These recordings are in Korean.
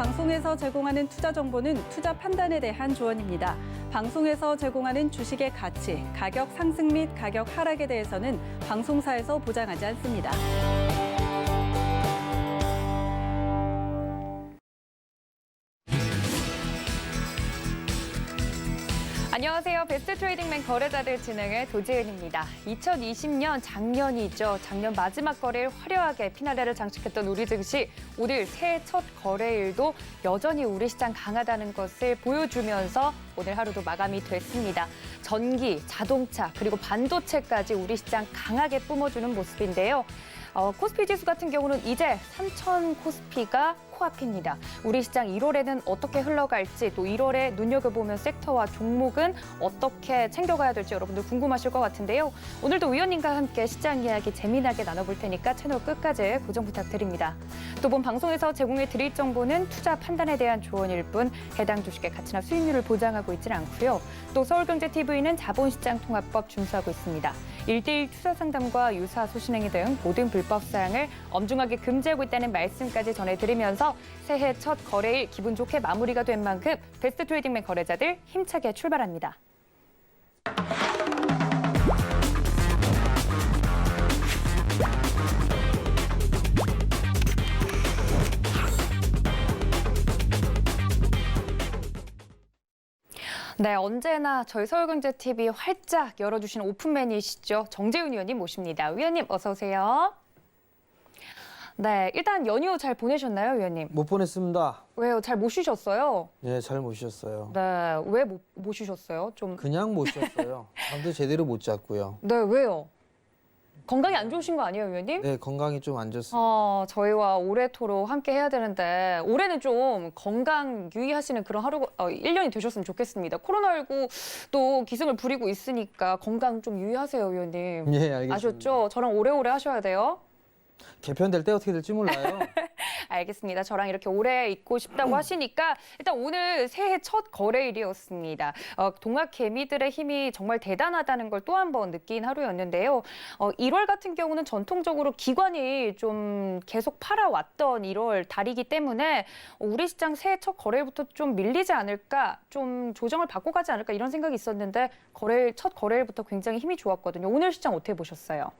방송에서 제공하는 투자 정보는 투자 판단에 대한 조언입니다. 방송에서 제공하는 주식의 가치, 가격 상승 및 가격 하락에 대해서는 방송사에서 보장하지 않습니다. 안녕하세요. 베스트 트레이딩맨 거래자들 진행의 도지은입니다. 2020년 작년이죠. 작년 마지막 거래일 화려하게 피날레를 장식했던 우리 증시, 오늘 새해 첫 거래일도 여전히 우리 시장 강하다는 것을 보여주면서 오늘 하루도 마감이 됐습니다. 전기, 자동차, 그리고 반도체까지 우리 시장 강하게 뿜어주는 모습인데요. 코스피 지수 같은 경우는 이제 3,000 코스피가 코앞입니다. 우리 시장 1월에는 어떻게 흘러갈지, 또 1월에 눈여겨보면 섹터와 종목은 어떻게 챙겨가야 될지 여러분들 궁금하실 것 같은데요. 오늘도 위원님과 함께 시장 이야기 재미나게 나눠볼 테니까 채널 끝까지 고정 부탁드립니다. 또 본 방송에서 제공해 드릴 정보는 투자 판단에 대한 조언일 뿐 해당 주식의 가치나 수익률을 보장하고 있지는 않고요. 또 서울경제TV는 자본시장 통합법 준수하고 있습니다. 1:1 투자 상담과 유사 소신행위 등 모든 불법 사항을 엄중하게 금지하고 있다는 말씀까지 전해드리면서 새해 첫 거래일 기분 좋게 마무리가 된 만큼 베스트 트레이딩맨 거래자들 힘차게 출발합니다. 네, 언제나 저희 서울경제TV 활짝 열어주신 오픈맨이시죠. 정재훈 위원님 모십니다. 위원님 어서 오세요. 네, 일단 연휴 잘 보내셨나요, 위원님? 못 보냈습니다. 왜요? 잘 못 쉬셨어요? 네, 잘 못 쉬었어요. 네, 왜 못 쉬셨어요? 좀. 그냥 못 쉬었어요. 잠도 제대로 못 잤고요. 네, 왜요? 건강이 안 좋으신 거 아니에요, 위원님? 네, 건강이 좀 안 좋습니다. 저희와 올해토록 함께 해야 되는데 올해는 좀 건강 유의하시는 그런 하루 1년이 되셨으면 좋겠습니다. 코로나19 또 기승을 부리고 있으니까 건강 좀 유의하세요, 위원님. 예, 알겠습니다. 아셨죠? 저랑 오래오래 하셔야 돼요. 개편될 때 어떻게 될지 몰라요. 알겠습니다. 저랑 이렇게 오래 있고 싶다고 하시니까 일단 오늘 새해 첫 거래일이었습니다. 동학 개미들의 힘이 정말 대단하다는 걸 또 한 번 느낀 하루였는데요. 1월 같은 경우는 전통적으로 기관이 좀 계속 팔아왔던 1월 달이기 때문에 우리 시장 새해 첫 거래일부터 좀 밀리지 않을까, 좀 조정을 받고 가지 않을까 이런 생각이 있었는데 첫 거래일부터 굉장히 힘이 좋았거든요. 오늘 시장 어떻게 보셨어요?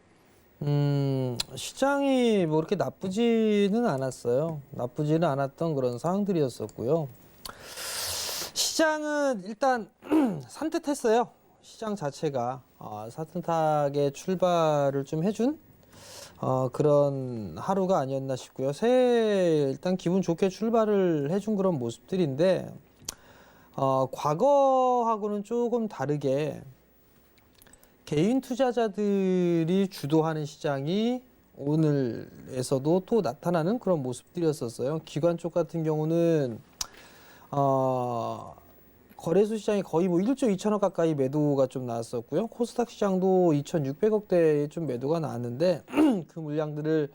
시장이 뭐 그렇게 나쁘지는 않았어요. 나쁘지는 않았던 그런 상황들이었었고요. 시장은 일단 산뜻했어요. 시장 자체가 산뜻하게 출발을 좀 해준 그런 하루가 아니었나 싶고요. 새해 일단 기분 좋게 출발을 해준 그런 모습들인데 과거하고는 조금 다르게 개인 투자자들이 주도하는 시장이 오늘에서도 또 나타나는 그런 모습들이었었어요. 기관 쪽 같은 경우는 거래소 시장이 거의 뭐 1조 2천억 가까이 매도가 좀 나왔었고요. 코스닥 시장도 2,600억대의 좀 매도가 나왔는데 그 물량들을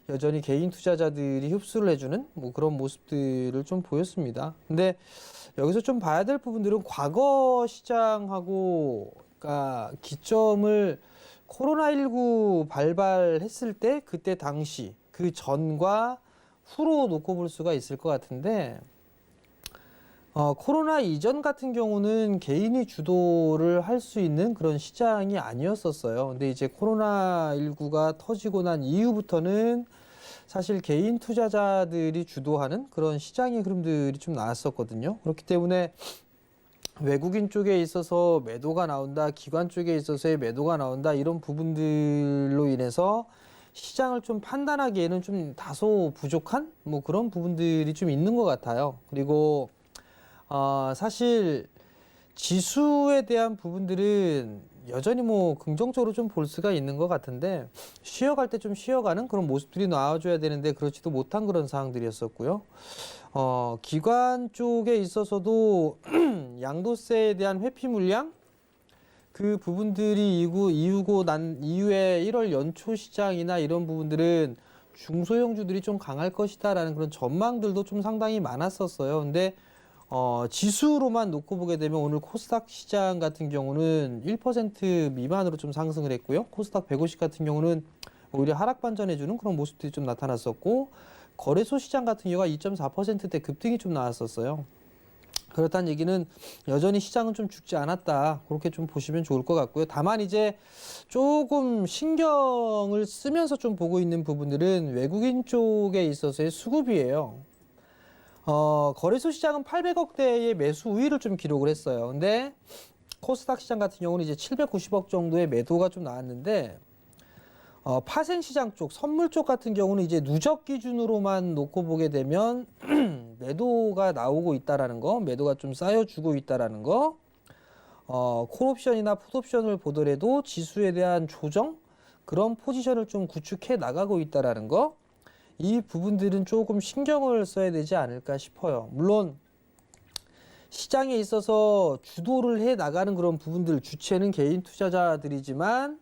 여전히 개인 투자자들이 흡수를 해주는 뭐 그런 모습들을 좀 보였습니다. 근데 여기서 좀 봐야 될 부분들은 과거 시장하고 그러니까 기점을 코로나19 발발했을 때 그때 당시 그 전과 후로 놓고 볼 수가 있을 것 같은데 코로나 이전 같은 경우는 개인이 주도를 할 수 있는 그런 시장이 아니었었어요. 근데 이제 코로나19가 터지고 난 이후부터는 사실 개인 투자자들이 주도하는 그런 시장의 흐름들이 좀 나왔었거든요. 그렇기 때문에 외국인 쪽에 있어서 매도가 나온다, 기관 쪽에 있어서의 매도가 나온다, 이런 부분들로 인해서 시장을 좀 판단하기에는 좀 다소 부족한 뭐 그런 부분들이 좀 있는 것 같아요. 그리고 사실 지수에 대한 부분들은 여전히 뭐 긍정적으로 좀 볼 수가 있는 것 같은데 쉬어갈 때 좀 쉬어가는 그런 모습들이 나와줘야 되는데 그렇지도 못한 그런 상황들이었었고요. 기관 쪽에 있어서도 양도세에 대한 회피 물량 그 부분들이 이후고 난 이후에 1월 연초 시장이나 이런 부분들은 중소형주들이 좀 강할 것이다라는 그런 전망들도 좀 상당히 많았었어요. 근데 지수로만 놓고 보게 되면 오늘 코스닥 시장 같은 경우는 1% 미만으로 좀 상승을 했고요. 코스닥 150 같은 경우는 오히려 하락 반전해주는 그런 모습들이 좀 나타났었고, 거래소 시장 같은 경우가 2.4%대 급등이 좀 나왔었어요. 그렇다는 얘기는 여전히 시장은 좀 죽지 않았다. 그렇게 좀 보시면 좋을 것 같고요. 다만 이제 조금 신경을 쓰면서 좀 보고 있는 부분들은 외국인 쪽에 있어서의 수급이에요. 거래소 시장은 800억대의 매수 우위를 좀 기록을 했어요. 근데 코스닥 시장 같은 경우는 이제 790억 정도의 매도가 좀 나왔는데, 파생 시장 쪽, 선물 쪽 같은 경우는 이제 누적 기준으로만 놓고 보게 되면 매도가 나오고 있다라는 거, 매도가 좀 쌓여주고 있다라는 거, 콜옵션이나 풋옵션을 보더라도 지수에 대한 조정, 그런 포지션을 좀 구축해 나가고 있다라는 거, 이 부분들은 조금 신경을 써야 되지 않을까 싶어요. 물론 시장에 있어서 주도를 해 나가는 그런 부분들, 주체는 개인 투자자들이지만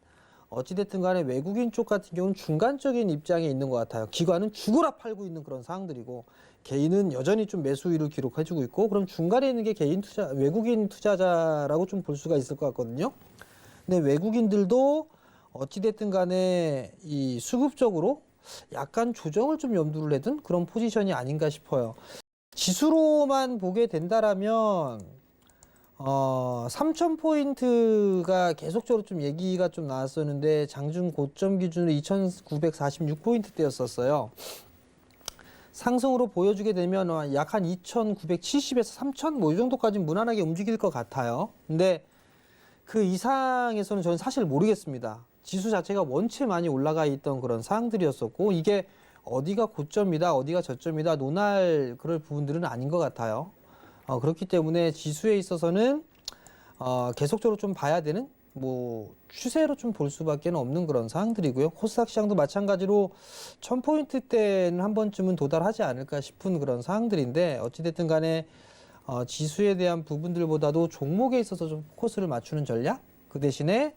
어찌됐든 간에 외국인 쪽 같은 경우는 중간적인 입장에 있는 것 같아요. 기관은 죽으라 팔고 있는 그런 상황들이고, 개인은 여전히 좀 매수 우위를 기록해주고 있고, 그럼 중간에 있는 게 외국인 투자자라고 좀 볼 수가 있을 것 같거든요. 근데 외국인들도 어찌됐든 간에 이 수급적으로 약간 조정을 좀 염두를 해둔 그런 포지션이 아닌가 싶어요. 지수로만 보게 된다라면 3,000포인트가 계속적으로 좀 얘기가 좀 나왔었는데, 장중 고점 기준으로 2,946포인트대였었어요. 상승으로 보여주게 되면 약 한 2,970에서 3,000 뭐 이 정도까지 무난하게 움직일 것 같아요. 근데 그 이상에서는 저는 사실 모르겠습니다. 지수 자체가 원체 많이 올라가 있던 그런 상황들이었었고, 이게 어디가 고점이다, 어디가 저점이다 논할 그럴 부분들은 아닌 것 같아요. 그렇기 때문에 지수에 있어서는 계속적으로 좀 봐야 되는 뭐 추세로 좀 볼 수밖에 없는 그런 상황들이고요. 코스닥 시장도 마찬가지로 1,000포인트대는 한 번쯤은 도달하지 않을까 싶은 그런 상황들인데, 어찌됐든 간에 지수에 대한 부분들보다도 종목에 있어서 좀 포커스를 맞추는 전략, 그 대신에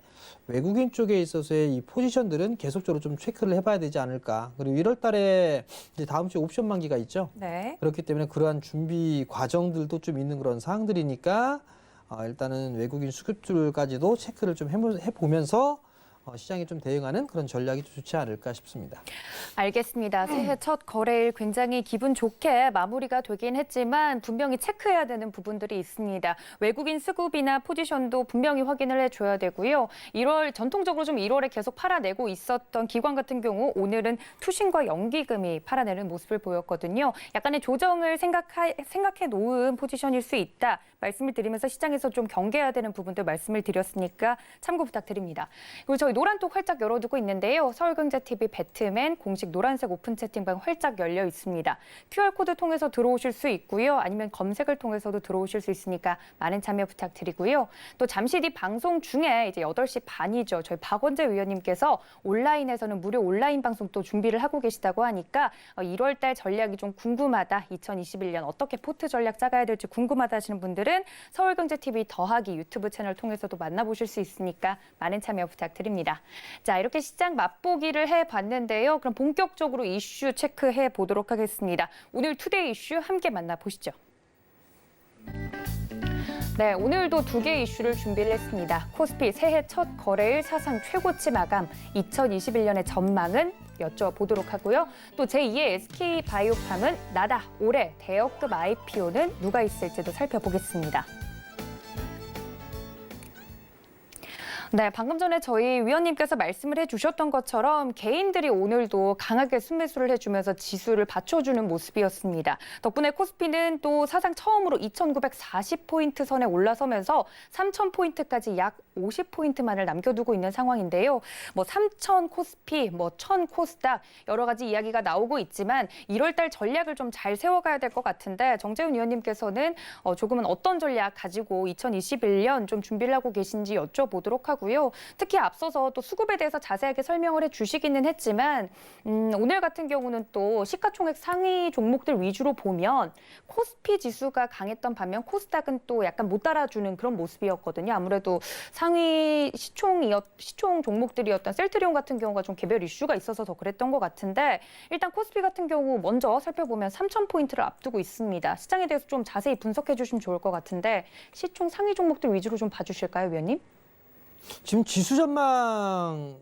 외국인 쪽에 있어서의 이 포지션들은 계속적으로 좀 체크를 해봐야 되지 않을까. 그리고 1월 달에 이제 다음 주에 옵션 만기가 있죠. 네. 그렇기 때문에 그러한 준비 과정들도 좀 있는 그런 상황들이니까 일단은 외국인 수급들까지도 체크를 좀 해보면서 시장에 좀 대응하는 그런 전략이 좀 좋지 않을까 싶습니다. 알겠습니다. 새해 첫 거래일 굉장히 기분 좋게 마무리가 되긴 했지만 분명히 체크해야 되는 부분들이 있습니다. 외국인 수급이나 포지션도 분명히 확인을 해줘야 되고요. 1월 전통적으로 좀 1월에 계속 팔아내고 있었던 기관 같은 경우 오늘은 투신과 연기금이 팔아내는 모습을 보였거든요. 약간의 조정을 생각해 놓은 포지션일 수 있다. 말씀을 드리면서 시장에서 좀 경계해야 되는 부분들 말씀을 드렸으니까 참고 부탁드립니다. 그리고 저희 노란톡 활짝 열어두고 있는데요. 서울경제TV 배트맨 공식 노란색 오픈 채팅방 활짝 열려 있습니다. QR코드 통해서 들어오실 수 있고요. 아니면 검색을 통해서도 들어오실 수 있으니까 많은 참여 부탁드리고요. 또 잠시 뒤 방송 중에 이제 8시 반이죠. 저희 박원재 위원님께서 온라인에서는 무료 온라인 방송 또 준비를 하고 계시다고 하니까 1월 달 전략이 좀 궁금하다. 2021년 어떻게 포트 전략 짜가야 될지 궁금하다 하시는 분들은 서울경제TV 더하기 유튜브 채널 통해서도 만나보실 수 있으니까 많은 참여 부탁드립니다. 자, 이렇게 시장 맛보기를 해봤는데요. 그럼 본격적으로 이슈 체크해 보도록 하겠습니다. 오늘 투데이 이슈 함께 만나보시죠. 네, 오늘도 2개 이슈를 준비를 했습니다. 코스피 새해 첫 거래일 사상 최고치 마감, 2021년의 전망은 여쭤보도록 하고요. 또 제2의 SK바이오팜은 나다, 올해 대여급 IPO는 누가 있을지도 살펴보겠습니다. 네, 방금 전에 저희 위원님께서 말씀을 해주셨던 것처럼 개인들이 오늘도 강하게 순매수를 해주면서 지수를 받쳐주는 모습이었습니다. 덕분에 코스피는 또 사상 처음으로 2,940포인트 선에 올라서면서 3,000포인트까지 약 50포인트만을 남겨두고 있는 상황인데요. 3,000 코스피, 1,000 코스닥 여러 가지 이야기가 나오고 있지만 1월 달 전략을 좀 잘 세워가야 될 것 같은데, 정재훈 위원님께서는 조금은 어떤 전략 가지고 2021년 좀 준비를 하고 계신지 여쭤보도록 하고요. 특히 앞서서 또 수급에 대해서 자세하게 설명을 해주시기는 했지만 오늘 같은 경우는 또 시가총액 상위 종목들 위주로 보면 코스피 지수가 강했던 반면 코스닥은 또 약간 못 따라주는 그런 모습이었거든요. 아무래도 상위 시총 종목들이었던 셀트리온 같은 경우가 좀 개별 이슈가 있어서 더 그랬던 것 같은데, 일단 코스피 같은 경우 먼저 살펴보면 3,000포인트를 앞두고 있습니다. 시장에 대해서 좀 자세히 분석해 주시면 좋을 것 같은데, 시총 상위 종목들 위주로 좀 봐주실까요, 위원님? 지금 지수 전망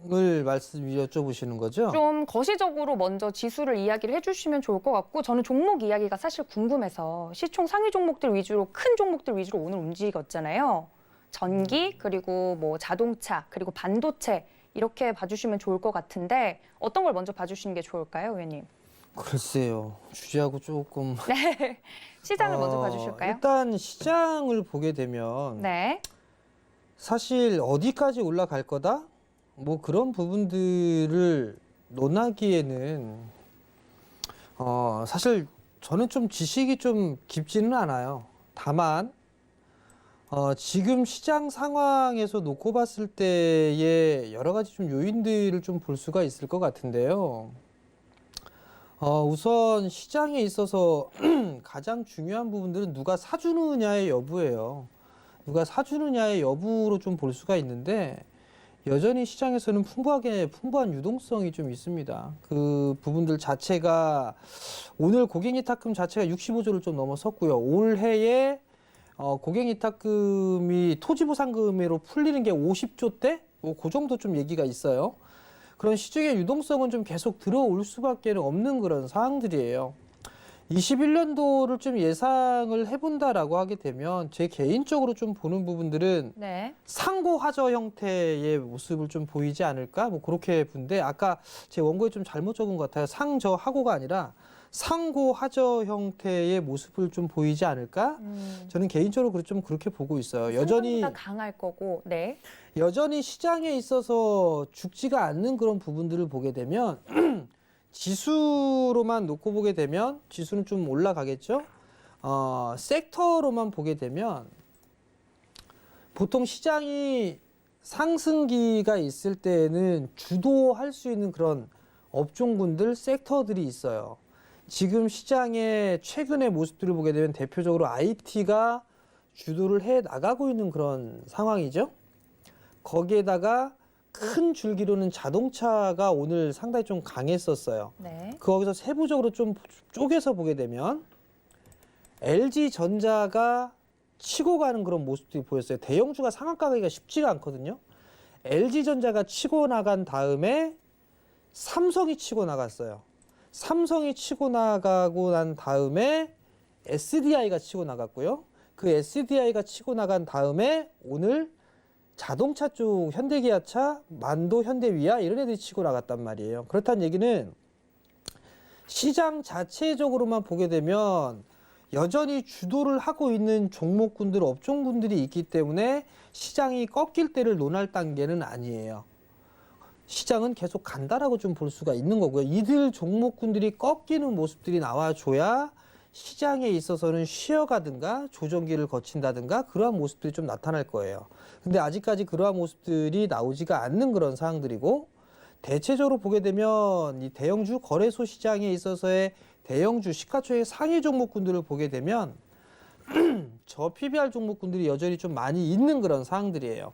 여쭤보시는 거죠? 좀 거시적으로 먼저 지수를 이야기를 해주시면 좋을 것 같고 저는 종목 이야기가 사실 궁금해서 시총 상위 종목들 위주로 큰 종목들 위주로 오늘 움직였잖아요. 전기 그리고 뭐 자동차 그리고 반도체 이렇게 봐주시면 좋을 것 같은데 어떤 걸 먼저 봐주시는 게 좋을까요, 의원님? 글쎄요. 주제하고 조금 네, 시장을 먼저 봐주실까요? 일단 시장을 보게 되면 네, 사실 어디까지 올라갈 거다? 뭐 그런 부분들을 논하기에는 사실 저는 좀 지식이 좀 깊지는 않아요. 다만 지금 시장 상황에서 놓고 봤을 때의 여러 가지 좀 요인들을 좀 볼 수가 있을 것 같은데요. 우선 시장에 있어서 가장 중요한 부분들은 누가 사주느냐의 여부예요. 누가 사주느냐의 여부로 좀 볼 수가 있는데 여전히 시장에서는 풍부한 유동성이 좀 있습니다. 그 부분들 자체가 오늘 고객이탁금 자체가 65조를 좀 넘어섰고요. 올해에 고객이탁금이 토지보상금으로 풀리는 게 50조대? 뭐 그 정도 좀 얘기가 있어요. 그런 시중의 유동성은 좀 계속 들어올 수밖에 없는 그런 상황들이에요. 21년도를 좀 예상을 해본다라고 하게 되면 제 개인적으로 좀 보는 부분들은 네, 상고하저 형태의 모습을 좀 보이지 않을까? 뭐 그렇게 본데 아까 제 원고에 좀 잘못 적은 것 같아요. 상저하고가 아니라 상고하저 형태의 모습을 좀 보이지 않을까? 저는 개인적으로 좀 그렇게 보고 있어요. 상당보다 강할 거고, 네, 여전히 시장에 있어서 죽지가 않는 그런 부분들을 보게 되면 지수로만 놓고 보게 되면 지수는 좀 올라가겠죠. 섹터로만 보게 되면 보통 시장이 상승기가 있을 때에는 주도할 수 있는 그런 업종군들, 섹터들이 있어요. 지금 시장의 최근의 모습들을 보게 되면 대표적으로 IT가 주도를 해 나가고 있는 그런 상황이죠. 거기에다가 큰 줄기로는 자동차가 오늘 상당히 좀 강했었어요. 네, 거기서 세부적으로 좀 쪼개서 보게 되면 LG전자가 치고 가는 그런 모습들이 보였어요. 대형주가 상한가 가기가 쉽지가 않거든요. LG전자가 치고 나간 다음에 삼성이 치고 나갔어요. 삼성이 치고 나가고 난 다음에 SDI가 치고 나갔고요. 그 SDI가 치고 나간 다음에 오늘 자동차 쪽 현대기아차, 만도, 현대위아 이런 애들이 치고 나갔단 말이에요. 그렇다는 얘기는 시장 자체적으로만 보게 되면 여전히 주도를 하고 있는 종목군들, 업종군들이 있기 때문에 시장이 꺾일 때를 논할 단계는 아니에요. 시장은 계속 간다라고 좀 볼 수가 있는 거고요. 이들 종목군들이 꺾이는 모습들이 나와줘야 시장에 있어서는 쉬어가든가 조정기를 거친다든가 그러한 모습들이 좀 나타날 거예요. 근데 아직까지 그러한 모습들이 나오지가 않는 그런 상황들이고 대체적으로 보게 되면 이 대형주 거래소 시장에 있어서의 대형주 시가총액 상위 종목군들을 보게 되면 저 PBR 종목군들이 여전히 좀 많이 있는 그런 상황들이에요.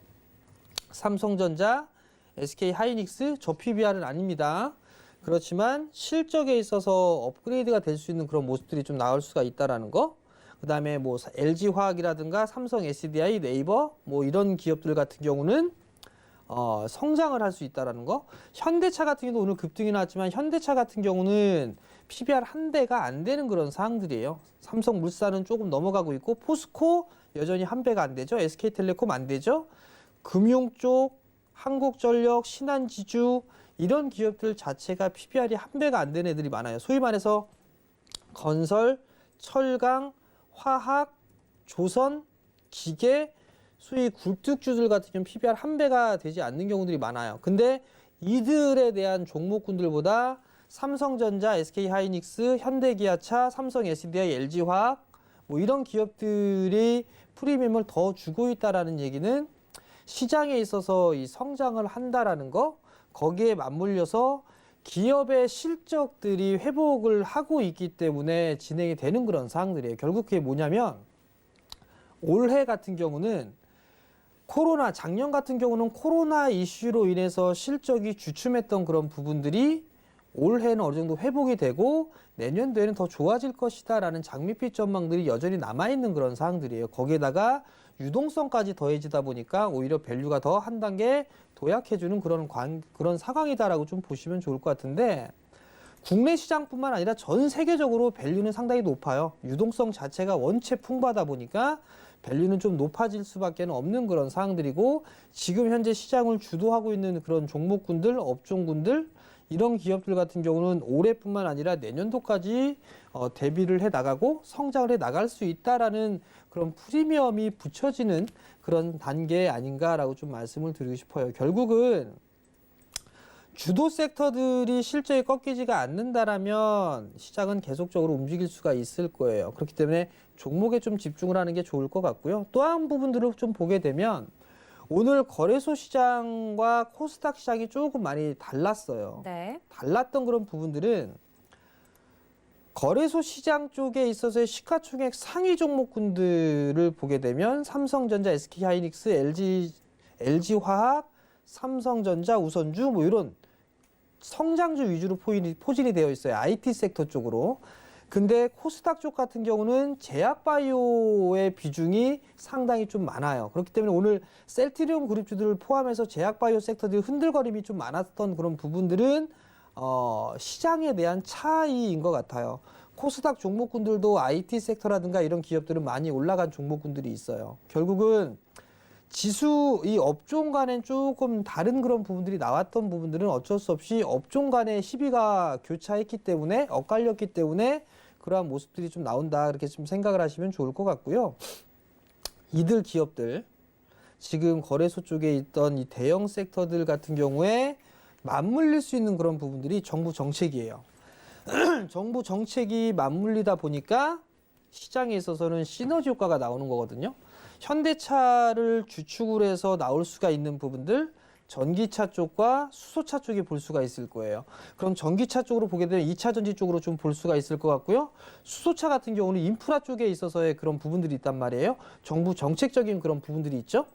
삼성전자, SK하이닉스 저 PBR은 아닙니다. 그렇지만 실적에 있어서 업그레이드가 될 수 있는 그런 모습들이 좀 나올 수가 있다라는 거. 그다음에 뭐 LG화학이라든가 삼성 SDI, 네이버 뭐 이런 기업들 같은 경우는 성장을 할 수 있다라는 거. 현대차 같은 경우도 오늘 급등이 나왔지만 현대차 같은 경우는 PBR 한 대가 안 되는 그런 상황들이에요. 삼성물산은 조금 넘어가고 있고 포스코 여전히 한 배가 안 되죠. SK텔레콤 안 되죠. 금융 쪽 한국전력, 신한지주 이런 기업들 자체가 PBR이 한 배가 안 되는 애들이 많아요. 소위 말해서 건설, 철강, 화학, 조선, 기계, 소위 굴뚝주들 같은 경우 PBR 한 배가 되지 않는 경우들이 많아요. 근데 이들에 대한 종목군들보다 삼성전자, SK하이닉스, 현대기아차, 삼성 SDI, LG화학 뭐 이런 기업들이 프리미엄을 더 주고 있다라는 얘기는 시장에 있어서 이 성장을 한다라는 거, 거기에 맞물려서 기업의 실적들이 회복을 하고 있기 때문에 진행이 되는 그런 사항들이에요. 결국 그게 뭐냐면 올해 같은 경우는 작년 같은 경우는 코로나 이슈로 인해서 실적이 주춤했던 그런 부분들이 올해는 어느 정도 회복이 되고 내년도에는 더 좋아질 것이다라는 장밋빛 전망들이 여전히 남아있는 그런 사항들이에요. 거기에다가 유동성까지 더해지다 보니까 오히려 밸류가 더 한 단계 도약해주는 그런 상황이다라고 좀 보시면 좋을 것 같은데 국내 시장뿐만 아니라 전 세계적으로 밸류는 상당히 높아요. 유동성 자체가 원체 풍부하다 보니까 밸류는 좀 높아질 수밖에 없는 그런 상황들이고 지금 현재 시장을 주도하고 있는 그런 종목군들, 업종군들 이런 기업들 같은 경우는 올해뿐만 아니라 내년도까지 대비를 해 나가고 성장을 해 나갈 수 있다라는 그런 프리미엄이 붙여지는 그런 단계 아닌가라고 좀 말씀을 드리고 싶어요. 결국은 주도 섹터들이 실적이 꺾이지가 않는다라면 시장은 계속적으로 움직일 수가 있을 거예요. 그렇기 때문에 종목에 좀 집중을 하는 게 좋을 것 같고요. 또 한 부분들을 좀 보게 되면 오늘 거래소 시장과 코스닥 시장이 조금 많이 달랐어요. 네. 달랐던 그런 부분들은 거래소 시장 쪽에 있어서의 시가총액 상위 종목군들을 보게 되면 삼성전자, SK하이닉스, LG화학, 삼성전자, 우선주 뭐 이런 성장주 위주로 포진이 되어 있어요. IT 섹터 쪽으로. 근데 코스닥 쪽 같은 경우는 제약바이오의 비중이 상당히 좀 많아요. 그렇기 때문에 오늘 셀트리온 그룹주들을 포함해서 제약바이오 섹터들이 흔들거림이 좀 많았던 그런 부분들은 시장에 대한 차이인 것 같아요. 코스닥 종목군들도 IT 섹터라든가 이런 기업들은 많이 올라간 종목군들이 있어요. 결국은 지수 이 업종 간엔 조금 다른 그런 부분들이 나왔던 부분들은 어쩔 수 없이 업종 간의 시비가 교차했기 때문에 엇갈렸기 때문에 그러한 모습들이 좀 나온다 이렇게 좀 생각을 하시면 좋을 것 같고요. 이들 기업들 지금 거래소 쪽에 있던 이 대형 섹터들 같은 경우에 맞물릴 수 있는 그런 부분들이 정부 정책이에요. 정부 정책이 맞물리다 보니까 시장에 있어서는 시너지 효과가 나오는 거거든요. 현대차를 주축을 해서 나올 수가 있는 부분들 전기차 쪽과 수소차 쪽에 볼 수가 있을 거예요. 그럼 전기차 쪽으로 보게 되면 2차 전지 쪽으로 좀 볼 수가 있을 것 같고요. 수소차 같은 경우는 인프라 쪽에 있어서의 그런 부분들이 있단 말이에요. 정부 정책적인 그런 부분들이 있죠.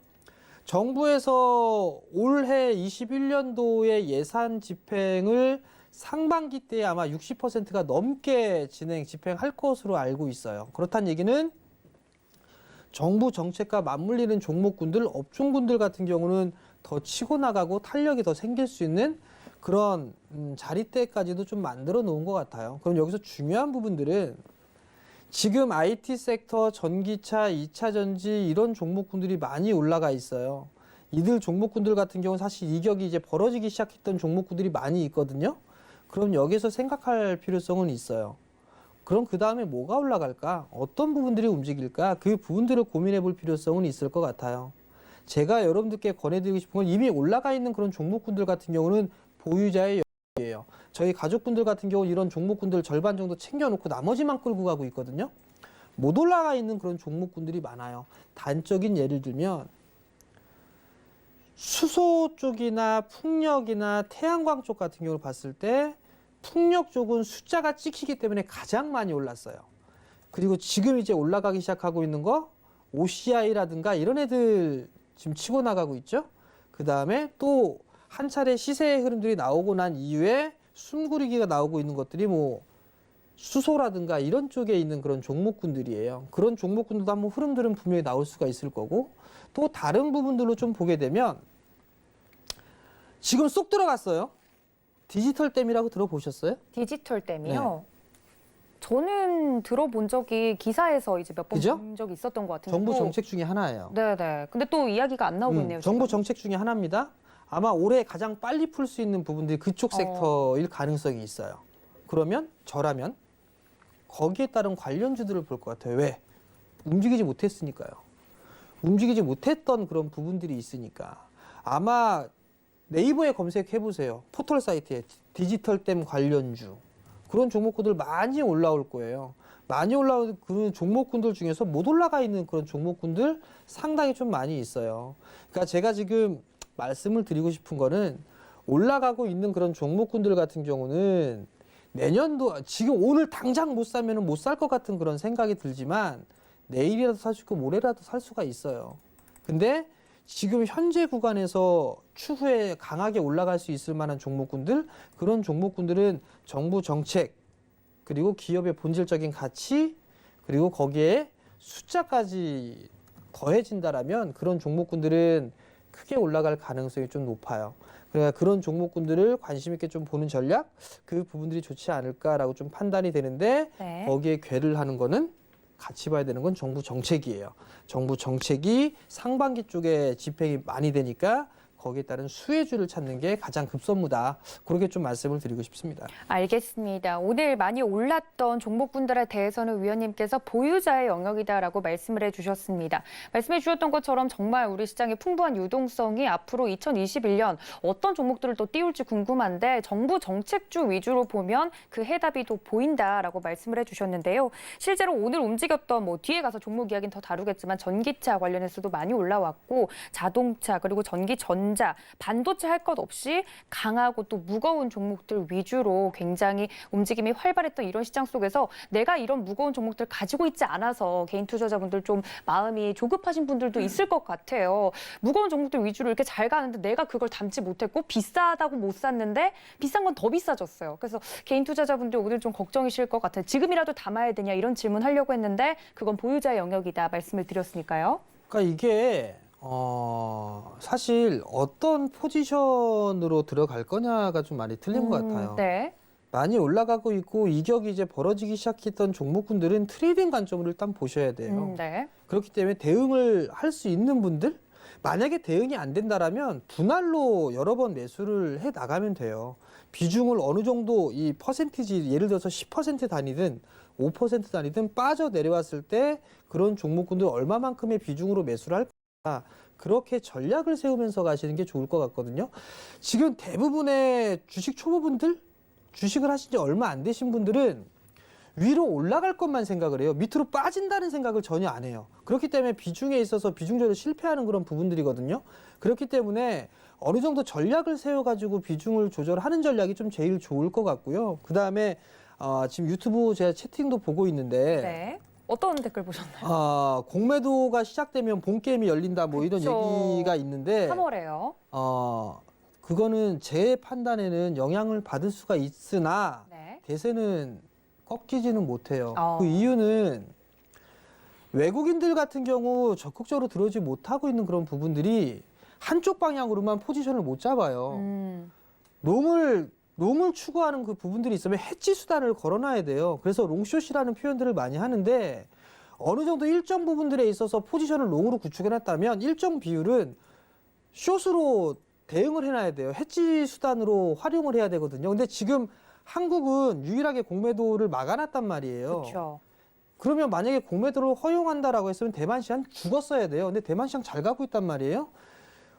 정부에서 올해 21년도의 예산 집행을 상반기 때에 아마 60%가 넘게 집행할 것으로 알고 있어요. 그렇다는 얘기는 정부 정책과 맞물리는 종목군들, 업종군들 같은 경우는 더 치고 나가고 탄력이 더 생길 수 있는 그런 자리대까지도 좀 만들어 놓은 것 같아요. 그럼 여기서 중요한 부분들은 지금 IT 섹터, 전기차, 2차 전지 이런 종목군들이 많이 올라가 있어요. 이들 종목군들 같은 경우는 사실 이격이 이제 벌어지기 시작했던 종목군들이 많이 있거든요. 그럼 여기서 생각할 필요성은 있어요. 그럼 그 다음에 뭐가 올라갈까? 어떤 부분들이 움직일까? 그 부분들을 고민해 볼 필요성은 있을 것 같아요. 제가 여러분들께 권해드리고 싶은 건 이미 올라가 있는 그런 종목군들 같은 경우는 보유자의 영역이에요. 저희 가족분들 같은 경우는 이런 종목군들 절반 정도 챙겨놓고 나머지만 끌고 가고 있거든요. 못 올라가 있는 그런 종목군들이 많아요. 단적인 예를 들면 수소 쪽이나 풍력이나 태양광 쪽 같은 경우를 봤을 때 풍력 쪽은 숫자가 찍히기 때문에 가장 많이 올랐어요. 그리고 지금 이제 올라가기 시작하고 있는 거 OCI라든가 이런 애들 지금 치고 나가고 있죠. 그 다음에 또 한 차례 시세의 흐름들이 나오고 난 이후에 숨구리기가 나오고 있는 것들이 뭐 수소라든가 이런 쪽에 있는 그런 종목군들이에요. 그런 종목군들도 한번 흐름들은 분명히 나올 수가 있을 거고 또 다른 부분들로 좀 보게 되면 지금 쏙 들어갔어요. 디지털댐이라고 들어보셨어요? 디지털댐이요? 네. 저는 들어본 적이 기사에서 이제 몇 번 본 적이 있었던 것 같은데. 정부 정책 중에 하나예요. 네네. 근데 또 이야기가 안 나오고 있네요. 정부 정책 중에 하나입니다. 아마 올해 가장 빨리 풀 수 있는 부분들이 그쪽 섹터일 가능성이 있어요. 그러면 저라면 거기에 따른 관련주들을 볼 것 같아요. 왜? 움직이지 못했으니까요. 움직이지 못했던 그런 부분들이 있으니까. 아마 네이버에 검색해보세요. 포털 사이트에 디지털댐 관련주. 그런 종목군들 많이 올라올 거예요. 많이 올라온 그런 종목군들 중에서 못 올라가 있는 그런 종목군들 상당히 좀 많이 있어요. 그러니까 제가 지금 말씀을 드리고 싶은 거는 올라가고 있는 그런 종목군들 같은 경우는 내년도 지금 오늘 당장 못 사면 못 살 것 같은 그런 생각이 들지만 내일이라도 살 수 있고 모레라도 살 수가 있어요. 근데 지금 현재 구간에서 추후에 강하게 올라갈 수 있을 만한 종목군들, 그런 종목군들은 정부 정책, 그리고 기업의 본질적인 가치, 그리고 거기에 숫자까지 더해진다라면 그런 종목군들은 크게 올라갈 가능성이 좀 높아요. 그러니까 그런 종목군들을 관심 있게 좀 보는 전략, 그 부분들이 좋지 않을까라고 좀 판단이 되는데 네. 거기에 괴를 하는 거는 같이 봐야 되는 건 정부 정책이에요. 정부 정책이 상반기 쪽에 집행이 많이 되니까 거기에 따른 수혜주를 찾는 게 가장 급선무다. 그렇게 좀 말씀을 드리고 싶습니다. 알겠습니다. 오늘 많이 올랐던 종목군들에 대해서는 위원님께서 보유자의 영역이다라고 말씀을 해주셨습니다. 말씀해 주셨던 것처럼 정말 우리 시장의 풍부한 유동성이 앞으로 2021년 어떤 종목들을 또 띄울지 궁금한데 정부 정책주 위주로 보면 그 해답이 또 보인다라고 말씀을 해주셨는데요. 실제로 오늘 움직였던 뭐 뒤에 가서 종목 이야기는 더 다루겠지만 전기차 관련해서도 많이 올라왔고 자동차 그리고 전기 전자, 반도체 할 것 없이 강하고 또 무거운 종목들 위주로 굉장히 움직임이 활발했던 이런 시장 속에서 내가 이런 무거운 종목들 가지고 있지 않아서 개인 투자자분들 좀 마음이 조급하신 분들도 있을 것 같아요. 무거운 종목들 위주로 이렇게 잘 가는데 내가 그걸 담지 못했고 비싸다고 못 샀는데 비싼 건 더 비싸졌어요. 그래서 개인 투자자분들 오늘 좀 걱정이실 것 같아요. 지금이라도 담아야 되냐 이런 질문 하려고 했는데 그건 보유자의 영역이다 말씀을 드렸으니까요. 그러니까 이게 사실 어떤 포지션으로 들어갈 거냐가 좀 많이 틀린 것 같아요. 네. 많이 올라가고 있고 이격이 이제 벌어지기 시작했던 종목군들은 트레이딩 관점으로 일단 보셔야 돼요. 네. 그렇기 때문에 대응을 할 수 있는 분들, 만약에 대응이 안 된다라면 분할로 여러 번 매수를 해 나가면 돼요. 비중을 어느 정도 이 퍼센티지 예를 들어서 10% 단위든 5% 단위든 빠져 내려왔을 때 그런 종목군들 얼마만큼의 비중으로 매수를 할 그렇게 전략을 세우면서 가시는 게 좋을 것 같거든요. 지금 대부분의 주식 초보분들, 주식을 하신 지 얼마 안 되신 분들은 위로 올라갈 것만 생각을 해요. 밑으로 빠진다는 생각을 전혀 안 해요. 그렇기 때문에 비중에 있어서 비중조절 실패하는 그런 부분들이거든요. 그렇기 때문에 어느 정도 전략을 세워가지고 비중을 조절하는 전략이 좀 제일 좋을 것 같고요. 그 다음에 지금 유튜브 제가 채팅도 보고 있는데 네. 어떤 댓글 보셨나요? 공매도가 시작되면 본 게임이 열린다 뭐 이런 그쵸. 얘기가 있는데 3월에요. 그거는 제 판단에는 영향을 받을 수가 있으나 네. 대세는 꺾이지는 못해요. 어. 그 이유는 외국인들 같은 경우 적극적으로 들어오지 못하고 있는 그런 부분들이 한쪽 방향으로만 포지션을 못 잡아요. 롱을 추구하는 그 부분들이 있으면 해지 수단을 걸어놔야 돼요. 그래서 롱숏이라는 표현들을 많이 하는데 어느 정도 일정 부분들에 있어서 포지션을 롱으로 구축해놨다면 일정 비율은 숏으로 대응을 해놔야 돼요. 해지 수단으로 활용을 해야 되거든요. 근데 지금 한국은 유일하게 공매도를 막아놨단 말이에요. 그렇죠. 그러면 만약에 공매도를 허용한다라고 했으면 대만 시장 죽었어야 돼요. 근데 대만 시장 잘 가고 있단 말이에요.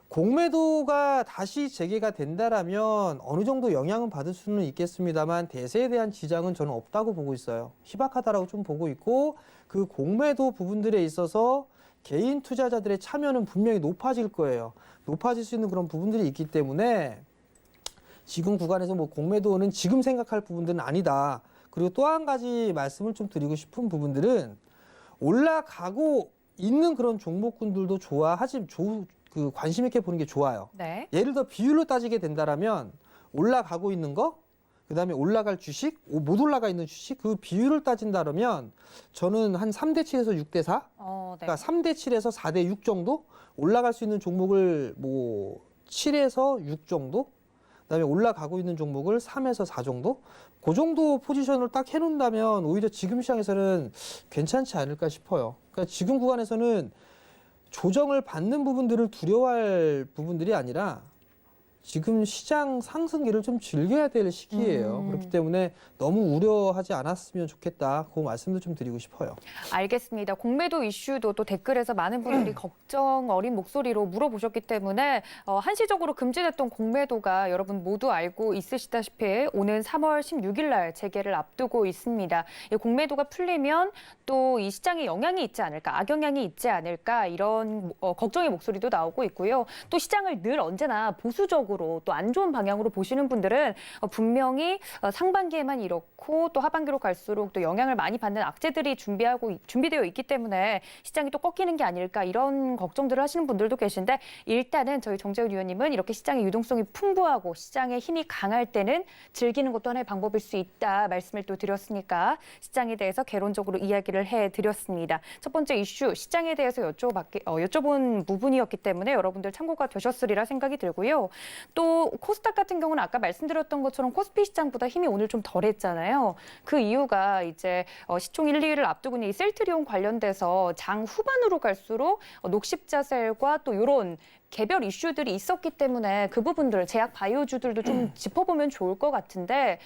공매도가 다시 재개가 된다라면 어느 정도 영향은 받을 수는 있겠습니다만 대세에 대한 지장은 저는 없다고 보고 있어요. 희박하다라고 좀 보고 있고 그 공매도 부분들에 있어서 개인 투자자들의 참여는 분명히 높아질 거예요. 높아질 수 있는 그런 부분들이 있기 때문에 지금 구간에서 뭐 공매도는 지금 생각할 부분들은 아니다. 그리고 또 한 가지 말씀을 좀 드리고 싶은 부분들은 올라가고 있는 그런 종목군들도 그 관심 있게 보는 게 좋아요. 네. 예를 들어 비율로 따지게 된다라면 올라가고 있는 거, 그다음에 올라갈 주식, 못 올라가 있는 주식 그 비율을 따진다면 저는 한 3대 7에서 6대 4, 네. 그러니까 3대 7에서 4대 6 정도 올라갈 수 있는 종목을 뭐 7에서 6 정도, 그다음에 올라가고 있는 종목을 3에서 4 정도, 그 정도 포지션을 딱 해놓는다면 오히려 지금 시장에서는 괜찮지 않을까 싶어요. 그러니까 지금 구간에서는 조정을 받는 부분들을 두려워할 부분들이 아니라 지금 시장 상승기를 좀 즐겨야 될 시기예요. 그렇기 때문에 너무 우려하지 않았으면 좋겠다. 그 말씀도 좀 드리고 싶어요. 알겠습니다. 공매도 이슈도 또 댓글에서 많은 분들이 걱정 어린 목소리로 물어보셨기 때문에 한시적으로 금지됐던 공매도가 여러분 모두 알고 있으시다시피 오는 3월 16일 날 재개를 앞두고 있습니다. 이 공매도가 풀리면 또 이 시장에 영향이 있지 않을까, 악영향이 있지 않을까 이런 걱정의 목소리도 나오고 있고요. 또 시장을 늘 언제나 보수적으로 부정적으로 또 안 좋은 방향으로 보시는 분들은 분명히 상반기에만 이렇고 또 하반기로 갈수록 또 영향을 많이 받는 악재들이 준비되어 있기 때문에 시장이 또 꺾이는 게 아닐까 이런 걱정들을 하시는 분들도 계신데 일단은 저희 정재훈 위원님은 이렇게 시장의 유동성이 풍부하고 시장의 힘이 강할 때는 즐기는 것도 하나의 방법일 수 있다 말씀을 또 드렸으니까 시장에 대해서 개론적으로 이야기를 해드렸습니다. 첫 번째 이슈 시장에 대해서 여쭤본 부분이었기 때문에 여러분들 참고가 되셨으리라 생각이 들고요. 또 코스닥 같은 경우는 아까 말씀드렸던 것처럼 코스피 시장보다 힘이 오늘 좀 덜했잖아요. 그 이유가 이제 시총 1, 2위를 앞두고 있는 이 셀트리온 관련돼서 장 후반으로 갈수록 녹십자셀과 또 이런 개별 이슈들이 있었기 때문에 그 부분들 제약 바이오주들도 좀 짚어보면 좋을 것 같은데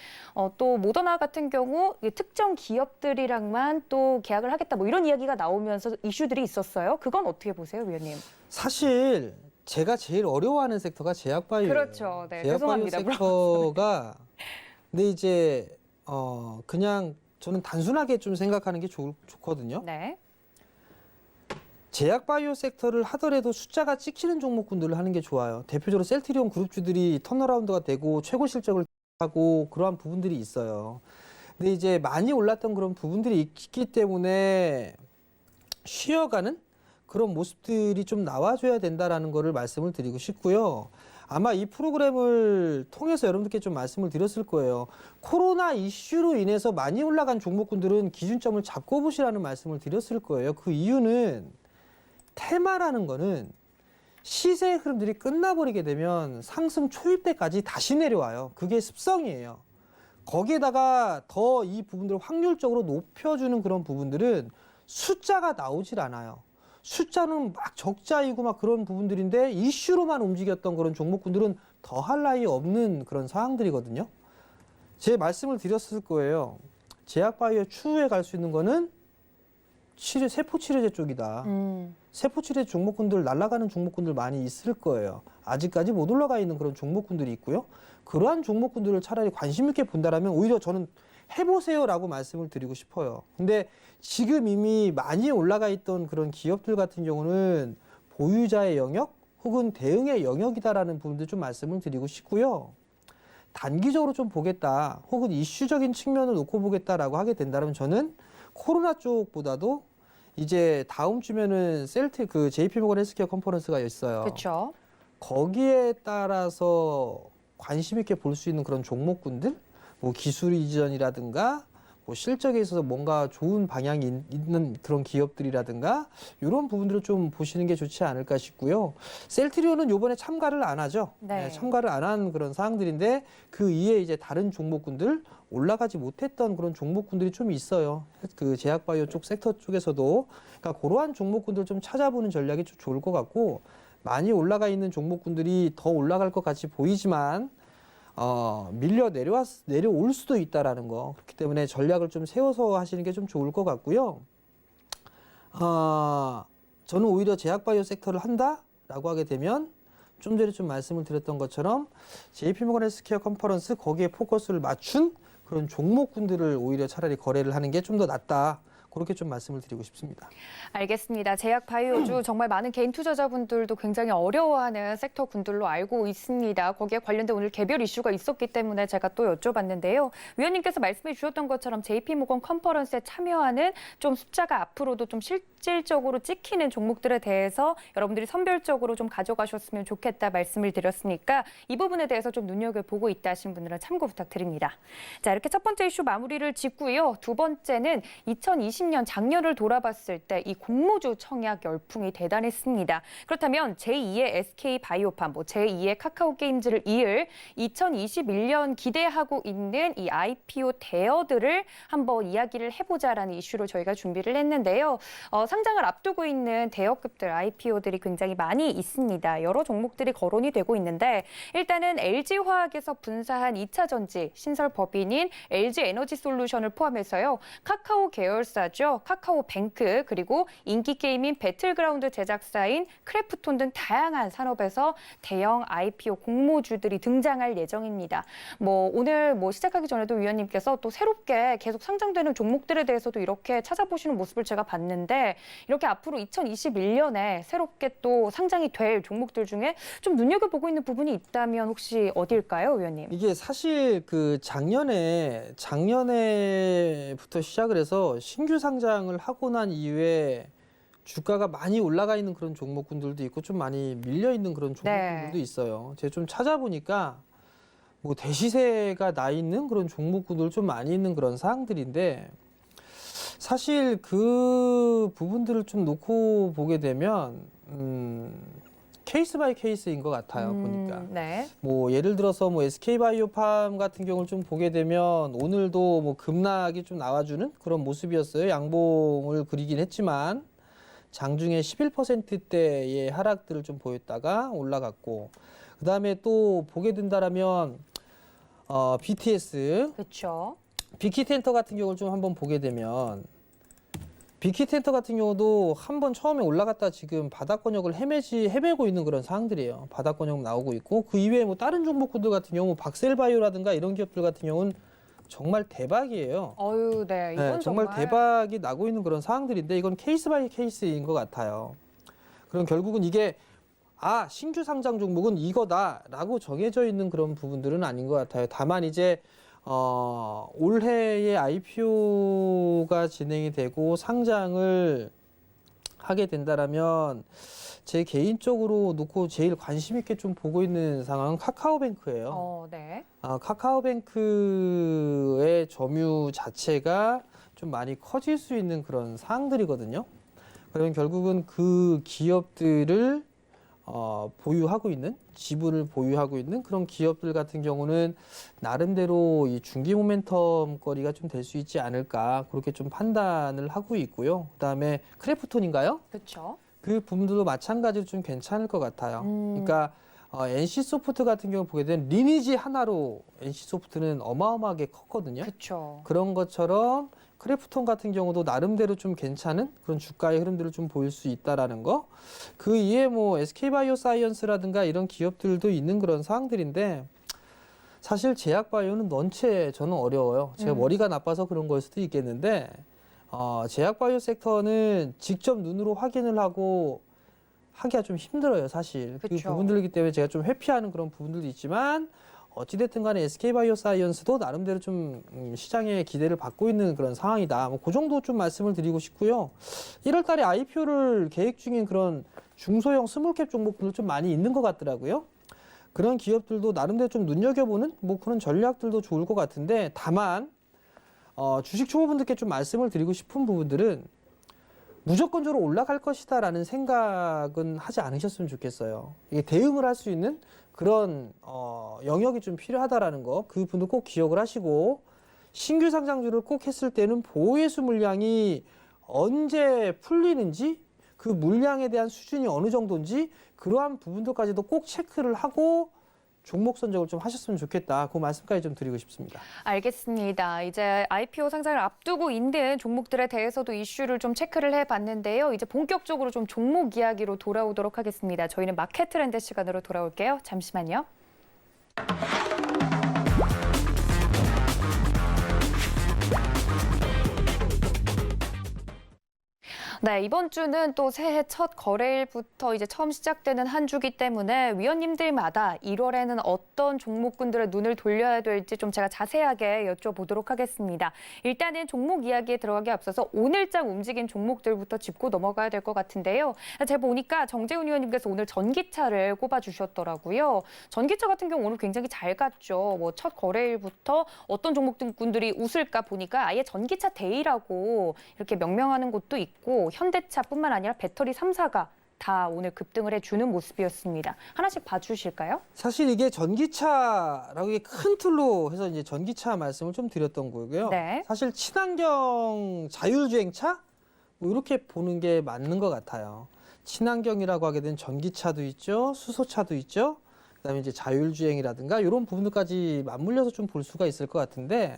또 모더나 같은 경우 특정 기업들이랑만 또 계약을 하겠다 뭐 이런 이야기가 나오면서 이슈들이 있었어요. 그건 어떻게 보세요, 위원님? 사실 제가 제일 어려워하는 섹터가 제약바이오예요. 그렇죠. 네, 제약바이오 죄송합니다. 섹터가 근데 이제 그냥 저는 단순하게 좀 생각하는 게 좋거든요. 네. 제약바이오 섹터를 하더라도 숫자가 찍히는 종목군들을 하는 게 좋아요. 대표적으로 셀트리온 그룹주들이 턴어라운드가 되고 최고 실적을 하고 그러한 부분들이 있어요. 근데 이제 많이 올랐던 그런 부분들이 있기 때문에 쉬어가는 그런 모습들이 좀 나와줘야 된다라는 거를 말씀을 드리고 싶고요. 아마 이 프로그램을 통해서 여러분들께 좀 말씀을 드렸을 거예요. 코로나 이슈로 인해서 많이 올라간 종목군들은 기준점을 잡고 보시라는 말씀을 드렸을 거예요. 그 이유는 테마라는 거는 시세 흐름들이 끝나버리게 되면 상승 초입 때까지 다시 내려와요. 그게 습성이에요. 거기에다가 더 이 부분들을 확률적으로 높여주는 그런 부분들은 숫자가 나오질 않아요. 숫자는 막 적자이고 막 그런 부분들인데 이슈로만 움직였던 그런 종목군들은 더할 나위 없는 그런 상황들이거든요. 제 말씀을 드렸을 거예요. 제약바이오 추후에 갈 수 있는 거는 세포치료제 쪽이다. 세포치료제 종목군들 날아가는 종목군들 많이 있을 거예요. 아직까지 못 올라가 있는 그런 종목군들이 있고요. 그러한 종목군들을 차라리 관심 있게 본다라면 오히려 저는 해보세요라고 말씀을 드리고 싶어요. 근데 지금 이미 많이 올라가 있던 그런 기업들 같은 경우는 보유자의 영역 혹은 대응의 영역이다라는 부분들 좀 말씀을 드리고 싶고요. 단기적으로 좀 보겠다 혹은 이슈적인 측면을 놓고 보겠다라고 하게 된다면 저는 코로나 쪽보다도 이제 다음 주면은 그 JP모건 헬스케어 컨퍼런스가 있어요. 그렇죠. 거기에 따라서 관심 있게 볼 수 있는 그런 종목군들, 뭐 기술 이전이라든가 뭐 실적에 있어서 뭔가 좋은 방향이 있는 그런 기업들이라든가 이런 부분들을 좀 보시는 게 좋지 않을까 싶고요. 셀트리온은 이번에 참가를 안 하죠. 네. 참가를 안 한 그런 사항들인데 그 이에 이제 다른 종목군들 올라가지 못했던 그런 종목군들이 좀 있어요. 그 제약바이오 쪽 섹터 쪽에서도 그러니까 그러한 종목군들 좀 찾아보는 전략이 좀 좋을 것 같고 많이 올라가 있는 종목군들이 더 올라갈 것 같이 보이지만 내려올 수도 있다라는 거. 그렇기 때문에 전략을 좀 세워서 하시는 게 좀 좋을 것 같고요. 저는 오히려 제약바이오 섹터를 한다라고 하게 되면 좀 전에 좀 말씀을 드렸던 것처럼 JP모건 헬스케어 컨퍼런스 거기에 포커스를 맞춘 그런 종목군들을 오히려 차라리 거래를 하는 게 좀 더 낫다. 그렇게 좀 말씀을 드리고 싶습니다. 알겠습니다. 제약 바이오주 정말 많은 개인 투자자분들도 굉장히 어려워하는 섹터군들로 알고 있습니다. 거기에 관련된 오늘 개별 이슈가 있었기 때문에 제가 또 여쭤봤는데요. 위원님께서 말씀해 주셨던 것처럼 JP모건 컨퍼런스에 참여하는 좀 숫자가 앞으로도 좀 실질적으로 찍히는 종목들에 대해서 여러분들이 선별적으로 좀 가져가셨으면 좋겠다 말씀을 드렸으니까 이 부분에 대해서 좀 눈여겨보고 있다 하신 분들은 참고 부탁드립니다. 자, 이렇게 첫 번째 이슈 마무리를 짓고요. 두 번째는 2020년 작년을 돌아봤을 때 이 공모주 청약 열풍이 대단했습니다. 그렇다면 제2의 SK바이오팜, 제2의 카카오게임즈를 이을 2021년 기대하고 있는 이 IPO 대여들을 한번 이야기를 해보자라는 이슈로 저희가 준비를 했는데요. 상장을 앞두고 있는 대여급들 IPO들이 굉장히 많이 있습니다. 여러 종목들이 거론이 되고 있는데 일단은 LG화학에서 분사한 2차 전지 신설 법인인 LG에너지솔루션을 포함해서요. 카카오 계열사 투자죠. 카카오뱅크 그리고 인기 게임인 배틀그라운드 제작사인 크래프톤 등 다양한 산업에서 대형 IPO 공모주들이 등장할 예정입니다. 오늘 시작하기 전에도 위원님께서 또 새롭게 계속 상장되는 종목들에 대해서도 이렇게 찾아보시는 모습을 제가 봤는데 이렇게 앞으로 2021년에 새롭게 또 상장이 될 종목들 중에 좀 눈여겨보고 있는 부분이 있다면 혹시 어디일까요, 위원님? 이게 사실 그 작년에부터 시작을 해서 신규 상장을 하고 난 이후에 주가가 많이 올라가 있는 그런 종목군들도 있고 좀 많이 밀려 있는 그런 종목군들도 있어요. 제가 좀 찾아보니까 대시세가 나 있는 그런 종목군들 좀 많이 있는 그런 사항들인데 사실 그 부분들을 좀 놓고 보게 되면 케이스 바이 케이스인 것 같아요. 보니까. 네. 예를 들어서 SK바이오팜 같은 경우를 좀 보게 되면 오늘도 급락이 좀 나와주는 그런 모습이었어요. 양봉을 그리긴 했지만 장중에 11%대의 하락들을 좀 보였다가 올라갔고 그다음에 또 보게 된다라면 BTS, 그렇죠. 빅히텐터 같은 경우를 좀 한번 보게 되면 빅히텐터 같은 경우도 한번 처음에 올라갔다 지금 바닥권역을 헤매고 있는 그런 상황들이에요. 바닥권역 나오고 있고 그 이외에 다른 종목군들 같은 경우 박셀바이오라든가 이런 기업들 같은 경우는 정말 대박이에요. 네. 이건 정말 대박이 나고 있는 그런 상황들인데 이건 케이스 바이 케이스인 것 같아요. 그럼 결국은 이게 신규 상장 종목은 이거다라고 정해져 있는 그런 부분들은 아닌 것 같아요. 다만 이제 올해의 IPO가 진행이 되고 상장을 하게 된다라면 제 개인적으로 놓고 제일 관심 있게 좀 보고 있는 상황은 카카오뱅크예요. 네. 카카오뱅크의 점유 자체가 좀 많이 커질 수 있는 그런 사항들이거든요. 그러면 결국은 그 기업들을 보유하고 있는 지분을 보유하고 있는 그런 기업들 같은 경우는 나름대로 이 중기 모멘텀 거리가 좀 될 수 있지 않을까 그렇게 좀 판단을 하고 있고요. 그다음에 크래프톤인가요? 그렇죠. 그 부분들도 마찬가지로 좀 괜찮을 것 같아요. 그러니까 NC소프트 같은 경우 보게 되면 리니지 하나로 NC소프트는 어마어마하게 컸거든요. 그렇죠. 그런 것처럼 크래프톤 같은 경우도 나름대로 좀 괜찮은 그런 주가의 흐름들을 좀 보일 수 있다라는 거. 그 이외에 SK바이오사이언스라든가 이런 기업들도 있는 그런 상황들인데 사실 제약바이오는 넌체 저는 어려워요. 제가 머리가 나빠서 그런 걸 수도 있겠는데 제약바이오 섹터는 직접 눈으로 확인을 하고 하기가 좀 힘들어요, 사실. 그 그쵸. 부분들이기 때문에 제가 좀 회피하는 그런 부분들도 있지만 어찌됐든 간에 SK바이오사이언스도 나름대로 좀 시장에 기대를 받고 있는 그런 상황이다. 그 정도 좀 말씀을 드리고 싶고요. 1월 달에 IPO를 계획 중인 그런 중소형 스몰캡 종목들 좀 많이 있는 것 같더라고요. 그런 기업들도 나름대로 좀 눈여겨보는 그런 전략들도 좋을 것 같은데 다만 주식 초보분들께 좀 말씀을 드리고 싶은 부분들은 무조건적으로 올라갈 것이다라는 생각은 하지 않으셨으면 좋겠어요. 이게 대응을 할 수 있는 그런 영역이 좀 필요하다라는 거, 그 부분도 꼭 기억을 하시고 신규 상장주를 꼭 했을 때는 보호예수 물량이 언제 풀리는지 그 물량에 대한 수준이 어느 정도인지 그러한 부분들까지도 꼭 체크를 하고 종목 선정을 좀 하셨으면 좋겠다. 그 말씀까지 좀 드리고 싶습니다. 알겠습니다. 이제 IPO 상장을 앞두고 있는 종목들에 대해서도 이슈를 좀 체크를 해봤는데요. 이제 본격적으로 좀 종목 이야기로 돌아오도록 하겠습니다. 저희는 마켓 트렌드 시간으로 돌아올게요. 잠시만요. 네, 이번 주는 또 새해 첫 거래일부터 이제 처음 시작되는 한 주기 때문에 위원님들마다 1월에는 어떤 종목군들의 눈을 돌려야 될지 좀 제가 자세하게 여쭤보도록 하겠습니다. 일단은 종목 이야기에 들어가기 앞서서 오늘장 움직인 종목들부터 짚고 넘어가야 될 것 같은데요. 제가 보니까 정재훈 위원님께서 오늘 전기차를 꼽아주셨더라고요. 전기차 같은 경우 오늘 굉장히 잘 갔죠. 첫 거래일부터 어떤 종목군들이 웃을까 보니까 아예 전기차 데이라고 이렇게 명명하는 곳도 있고 현대차뿐만 아니라 배터리 3사가 다 오늘 급등을 해주는 모습이었습니다. 하나씩 봐주실까요? 사실 이게 전기차라고 큰 틀로 해서 이제 전기차 말씀을 좀 드렸던 거고요. 네. 사실 친환경 자율주행차 이렇게 보는 게 맞는 것 같아요. 친환경이라고 하게 된 전기차도 있죠, 수소차도 있죠. 그다음에 이제 자율주행이라든가 이런 부분들까지 맞물려서 좀 볼 수가 있을 것 같은데.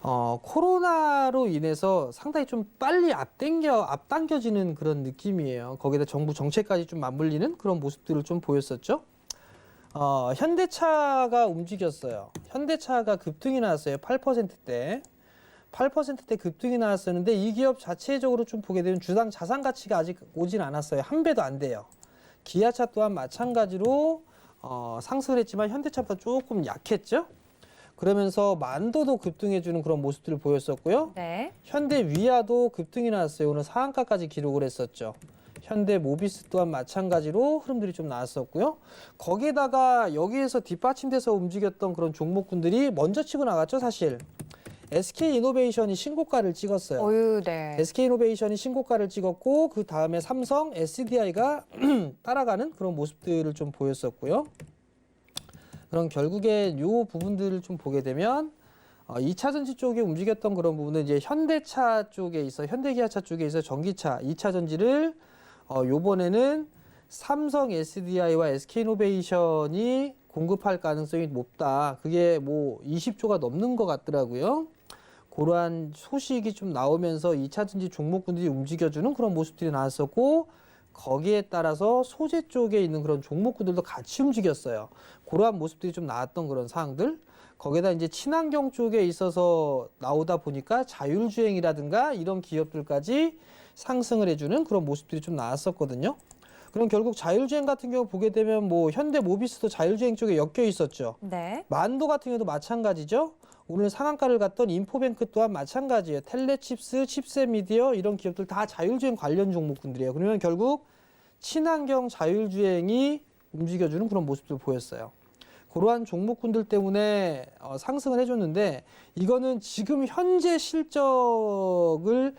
코로나로 인해서 상당히 좀 빨리 앞당겨지는 그런 느낌이에요. 거기다 정부 정책까지 좀 맞물리는 그런 모습들을 좀 보였었죠. 현대차가 움직였어요. 현대차가 급등이 나왔어요. 8%대. 8%대 급등이 나왔었는데 이 기업 자체적으로 좀 보게 되면 주당 자산 가치가 아직 오진 않았어요. 한 배도 안 돼요. 기아차 또한 마찬가지로 상승을 했지만 현대차보다 조금 약했죠. 그러면서 만도도 급등해주는 그런 모습들을 보였었고요. 네. 현대 위아도 급등이 나왔어요. 오늘 상한가까지 기록을 했었죠. 현대 모비스 또한 마찬가지로 흐름들이 좀 나왔었고요. 거기에다가 여기에서 뒷받침돼서 움직였던 그런 종목군들이 먼저 치고 나갔죠, 사실. SK이노베이션이 신고가를 찍었어요. 어유, 네. SK이노베이션이 신고가를 찍었고 그 다음에 삼성, SDI가 따라가는 그런 모습들을 좀 보였었고요. 그럼 결국에 이 부분들을 좀 보게 되면 2차 전지 쪽에 움직였던 그런 부분은 이제 현대차 쪽에 있어, 현대기아차 쪽에 있어 전기차 2차 전지를 요번에는 삼성, SDI와 SK이노베이션이 공급할 가능성이 높다. 그게 뭐 20조가 넘는 것 같더라고요. 그러한 소식이 좀 나오면서 2차 전지 종목군들이 움직여주는 그런 모습들이 나왔었고 거기에 따라서 소재 쪽에 있는 그런 종목군들도 같이 움직였어요. 그러한 모습들이 좀 나왔던 그런 사항들. 거기에다 이제 친환경 쪽에 있어서 나오다 보니까 자율주행이라든가 이런 기업들까지 상승을 해주는 그런 모습들이 좀 나왔었거든요. 그럼 결국 자율주행 같은 경우 보게 되면 뭐 현대 모비스도 자율주행 쪽에 엮여 있었죠. 네. 만도 같은 경우도 마찬가지죠. 오늘 상한가를 갔던 인포뱅크 또한 마찬가지예요. 텔레칩스, 칩셋미디어 이런 기업들 다 자율주행 관련 종목군들이에요. 그러면 결국 친환경 자율주행이 움직여주는 그런 모습도 보였어요. 그러한 종목군들 때문에 상승을 해줬는데 이거는 지금 현재 실적을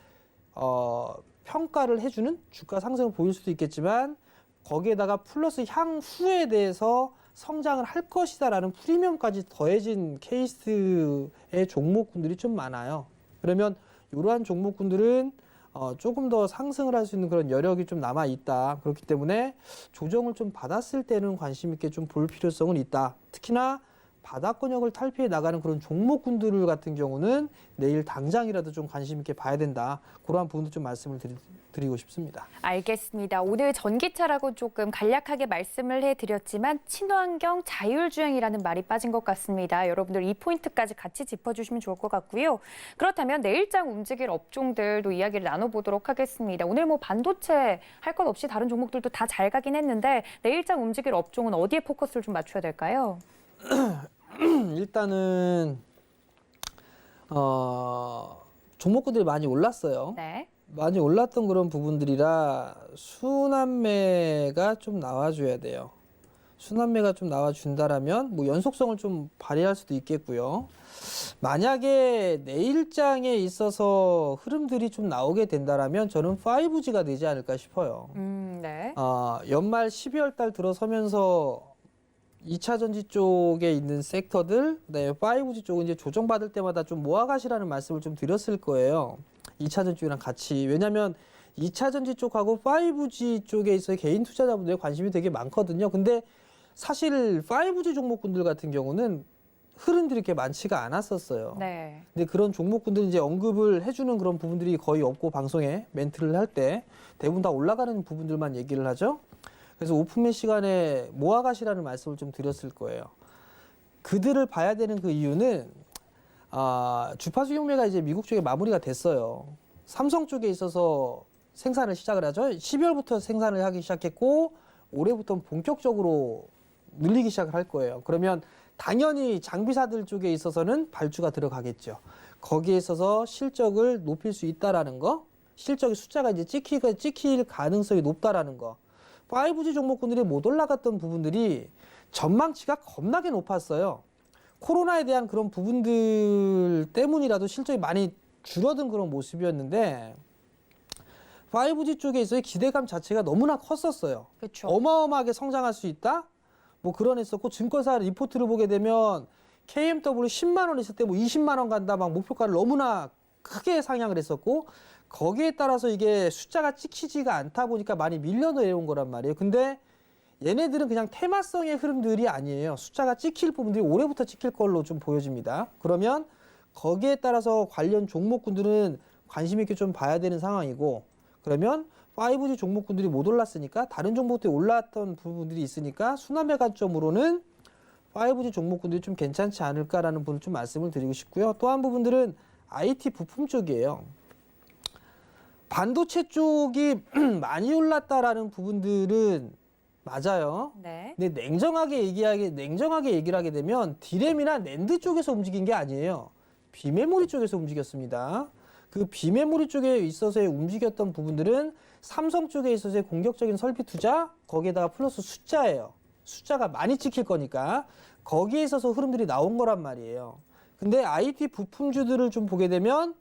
평가를 해주는 주가 상승을 보일 수도 있겠지만 거기에다가 플러스 향후에 대해서 성장을 할 것이다라는 프리미엄까지 더해진 케이스의 종목군들이 좀 많아요. 그러면 이러한 종목군들은 조금 더 상승을 할 수 있는 그런 여력이 좀 남아 있다. 그렇기 때문에 조정을 좀 받았을 때는 관심 있게 좀 볼 필요성은 있다. 특히나 바닥권역을 탈피해 나가는 그런 종목군들 같은 경우는 내일 당장이라도 좀 관심 있게 봐야 된다. 그러한 부분도 좀 말씀을 드리고 싶습니다. 알겠습니다. 오늘 전기차라고 조금 간략하게 말씀을 해드렸지만 친환경 자율주행이라는 말이 빠진 것 같습니다. 여러분들 이 포인트까지 같이 짚어주시면 좋을 것 같고요. 그렇다면 내일장 움직일 업종들도 이야기를 나눠보도록 하겠습니다. 오늘 뭐 반도체 할 것 없이 다른 종목들도 다 잘 가긴 했는데 내일장 움직일 업종은 어디에 포커스를 좀 맞춰야 될까요? 일단은 종목군들이 많이 올랐어요. 네. 많이 올랐던 그런 부분들이라 순환매가 좀 나와줘야 돼요. 순환매가 좀 나와준다라면 뭐 연속성을 좀 발휘할 수도 있겠고요. 만약에 내일장에 있어서 흐름들이 좀 나오게 된다라면 저는 5G가 되지 않을까 싶어요. 네. 연말 12월 달 들어서면서 2차 전지 쪽에 있는 섹터들, 네, 5G 쪽은 이제 조정받을 때마다 좀 모아가시라는 말씀을 좀 드렸을 거예요. 2차 전지 쪽이랑 같이. 왜냐하면 2차 전지 쪽하고 5G 쪽에 있어 개인 투자자분들의 관심이 되게 많거든요. 근데 사실 5G 종목군들 같은 경우는 흐름들이 이렇게 많지가 않았었어요. 네. 근데 그런 종목군들 이제 언급을 해주는 그런 부분들이 거의 없고 방송에 멘트를 할 때 대부분 다 올라가는 부분들만 얘기를 하죠. 그래서 오픈매 시간에 모아가시라는 말씀을 좀 드렸을 거예요. 그들을 봐야 되는 그 이유는 주파수 경매가 이제 미국 쪽에 마무리가 됐어요. 삼성 쪽에 있어서 생산을 시작을 하죠. 12월부터 생산을 하기 시작했고 올해부터는 본격적으로 늘리기 시작을 할 거예요. 그러면 당연히 장비사들 쪽에 있어서는 발주가 들어가겠죠. 거기에 있어서 실적을 높일 수 있다라는 거, 실적의 숫자가 이제 찍힐 가능성이 높다라는 거. 5G 종목군들이 못 올라갔던 부분들이 전망치가 겁나게 높았어요. 코로나에 대한 그런 부분들 때문이라도 실적이 많이 줄어든 그런 모습이었는데 5G 쪽에서의 기대감 자체가 너무나 컸었어요. 그렇죠. 어마어마하게 성장할 수 있다? 뭐 그런 했었고 증권사 리포트를 보게 되면 KMW 10만 원 있을 때 뭐 20만 원 간다 막 목표가를 너무나 크게 상향을 했었고 거기에 따라서 이게 숫자가 찍히지가 않다 보니까 많이 밀려내려온 거란 말이에요. 근데 얘네들은 그냥 테마성의 흐름들이 아니에요. 숫자가 찍힐 부분들이 올해부터 찍힐 걸로 좀 보여집니다. 그러면 거기에 따라서 관련 종목군들은 관심 있게 좀 봐야 되는 상황이고, 그러면 5G 종목군들이 못 올랐으니까 다른 종목들이 올랐던 부분들이 있으니까 순환매 관점으로는 5G 종목군들이 좀 괜찮지 않을까라는 부분을 좀 말씀을 드리고 싶고요. 또 한 부분들은 IT 부품 쪽이에요. 반도체 쪽이 많이 올랐다라는 부분들은 맞아요. 네. 근데 냉정하게 얘기를 하게 되면 디램이나 낸드 쪽에서 움직인 게 아니에요. 비메모리 쪽에서 움직였습니다. 그 비메모리 쪽에 있어서의 움직였던 부분들은 삼성 쪽에 있어서의 공격적인 설비 투자, 거기에다가 플러스 숫자예요. 숫자가 많이 찍힐 거니까 거기에 있어서 흐름들이 나온 거란 말이에요. 근데 IT 부품주들을 좀 보게 되면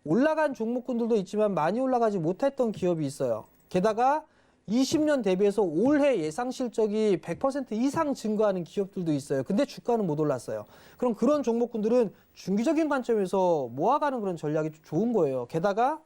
올라간 종목군들도 있지만 많이 올라가지 못했던 기업이 있어요. 게다가 20년 대비해서 올해 예상 실적이 100% 이상 증가하는 기업들도 있어요. 근데 주가는 못 올랐어요. 그럼 그런 종목군들은 중기적인 관점에서 모아가는 그런 전략이 좋은 거예요. 게다가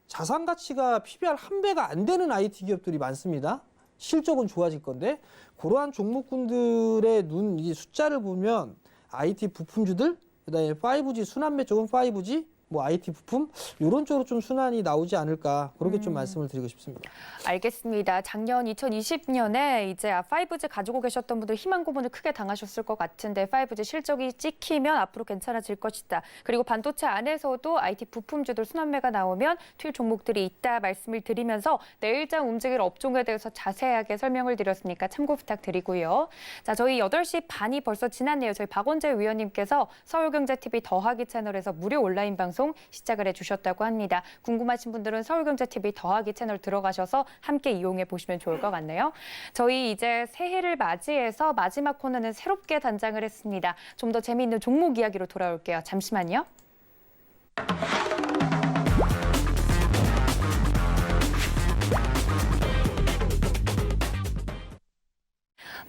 자산 가치가 PBR 1배가 안 되는 IT 기업들이 많습니다. 실적은 좋아질 건데 그러한 종목군들의 이 숫자를 보면 IT 부품주들, 그다음에 5G 순환매 쪽은 5G, 뭐 IT 부품 이런 쪽으로 좀 순환이 나오지 않을까 그렇게 좀 말씀을 드리고 싶습니다. 알겠습니다. 작년 2020년에 이제 5G 가지고 계셨던 분들 희망 고문을 크게 당하셨을 것 같은데 5G 실적이 찍히면 앞으로 괜찮아질 것이다. 그리고 반도체 안에서도 IT 부품주들 순환매가 나오면 튈 종목들이 있다 말씀을 드리면서 내일장 움직일 업종에 대해서 자세하게 설명을 드렸으니까 참고 부탁드리고요. 자, 저희 8시 반이 벌써 지났네요. 저희 박원재 위원님께서 서울경제TV 더하기 채널에서 무료 온라인 방송 시작을 해주셨다고 합니다. 궁금하신 분들은 서울경제TV 더하기 채널 들어가셔서 함께 이용해 보시면 좋을 것 같네요. 저희 이제 새해를 맞이해서 마지막 코너는 새롭게 단장을 했습니다. 좀 더 재미있는 종목 이야기로 돌아올게요. 잠시만요.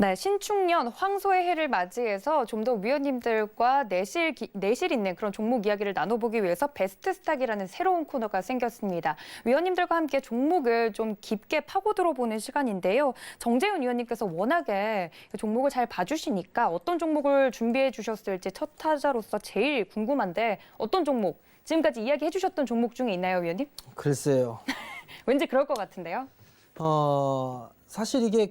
네, 신축년 황소의 해를 맞이해서 좀 더 위원님들과 내실 있는 그런 종목 이야기를 나눠보기 위해서 베스트 스탁이라는 새로운 코너가 생겼습니다. 위원님들과 함께 종목을 좀 깊게 파고들어보는 시간인데요. 정재훈 위원님께서 워낙에 종목을 잘 봐주시니까 어떤 종목을 준비해 주셨을지 첫 타자로서 제일 궁금한데 어떤 종목, 지금까지 이야기해 주셨던 종목 중에 있나요, 위원님? 글쎄요. 왠지 그럴 것 같은데요. 사실 이게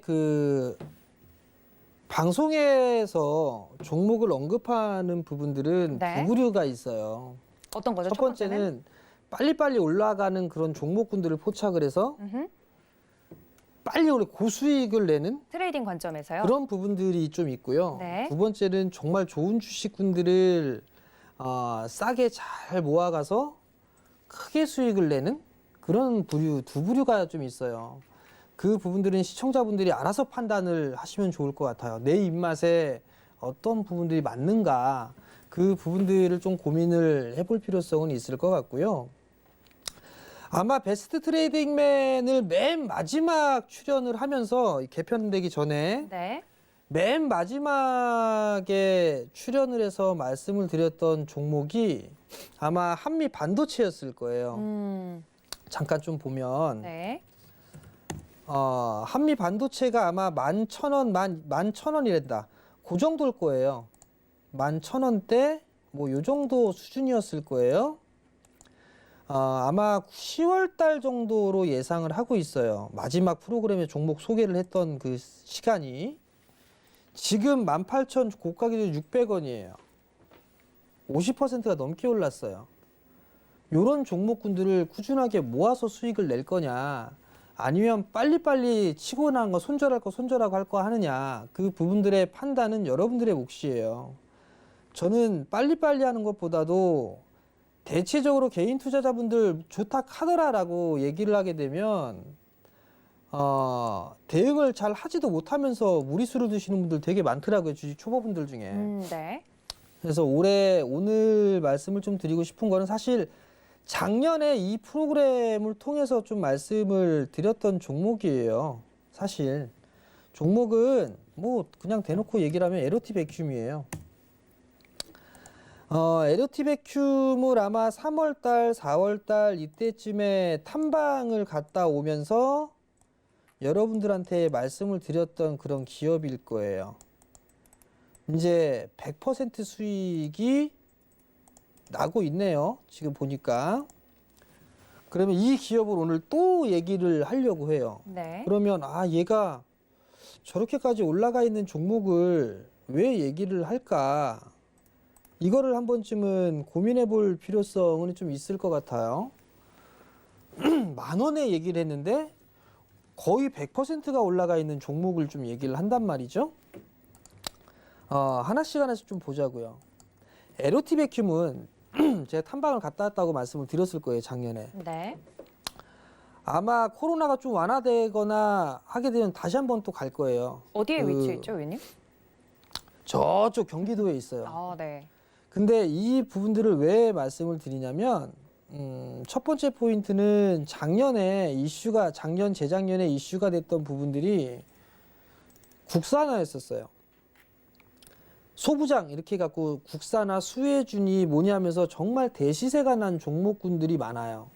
방송에서 종목을 언급하는 부분들은 네. 두 부류가 있어요. 어떤 거죠? 첫 번째는 빨리빨리 올라가는 그런 종목군들을 포착을 해서 빨리 고수익을 내는 트레이딩 관점에서요. 그런 부분들이 좀 있고요. 네. 두 번째는 정말 좋은 주식군들을 싸게 잘 모아가서 크게 수익을 내는 그런 두 부류가 좀 있어요. 그 부분들은 시청자분들이 알아서 판단을 하시면 좋을 것 같아요. 내 입맛에 어떤 부분들이 맞는가 그 부분들을 좀 고민을 해볼 필요성은 있을 것 같고요. 아마 베스트 트레이딩맨을 맨 마지막 출연을 하면서 개편되기 전에 네. 맨 마지막에 출연을 해서 말씀을 드렸던 종목이 아마 한미 반도체였을 거예요. 잠깐 좀 보면 네. 한미 반도체가 아마 11,000원, 11,000원이란다. 그 정도일 거예요. 11,000원대 뭐 요 정도 수준이었을 거예요. 아마 10월 달 정도로 예상을 하고 있어요. 마지막 프로그램에 종목 소개를 했던 그 시간이. 지금 18,000 고가 기준 600원이에요. 50%가 넘게 올랐어요. 요런 종목군들을 꾸준하게 모아서 수익을 낼 거냐, 아니면 빨리빨리 치고 나간 거 손절하고 할 거 하느냐, 그 부분들의 판단은 여러분들의 몫이에요. 저는 빨리빨리 하는 것보다도 대체적으로 개인 투자자분들 좋다 카더라라고 얘기를 하게 되면 대응을 잘 하지도 못하면서 무리수를 두시는 분들 되게 많더라고요. 주식 초보분들 중에. 네. 그래서 오늘 말씀을 좀 드리고 싶은 거는 사실 작년에 이 프로그램을 통해서 좀 말씀을 드렸던 종목이에요. 사실 종목은 뭐 그냥 대놓고 얘기를 하면 에로티 백큐움이에요. 에로티 백큐움을 아마 3월달, 4월달 이때쯤에 탐방을 갔다 오면서 여러분들한테 말씀을 드렸던 그런 기업일 거예요. 이제 100% 수익이 나고 있네요. 지금 보니까. 그러면 이 기업을 오늘 또 얘기를 하려고 해요. 네. 그러면 얘가 저렇게까지 올라가 있는 종목을 왜 얘기를 할까? 이거를 한 번쯤은 고민해 볼 필요성은 좀 있을 것 같아요. 10,000원에 얘기를 했는데 거의 100%가 올라가 있는 종목을 좀 얘기를 한단 말이죠. 하나씩 좀 보자고요. LOT 백큐은 제가 탐방을 갔다 왔다고 말씀을 드렸을 거예요, 작년에. 네. 아마 코로나가 좀 완화되거나 하게 되면 다시 한번 또 갈 거예요. 어디에 위치해 있죠, 위원님? 저쪽 경기도에 있어요. 아, 네. 근데 이 부분들을 왜 말씀을 드리냐면 첫 번째 포인트는 작년, 재작년에 이슈가 됐던 부분들이 국산화였었어요. 소부장 이렇게 갖고 국산화 수혜준이 뭐냐면서 정말 대시세가 난 종목군들이 많아요.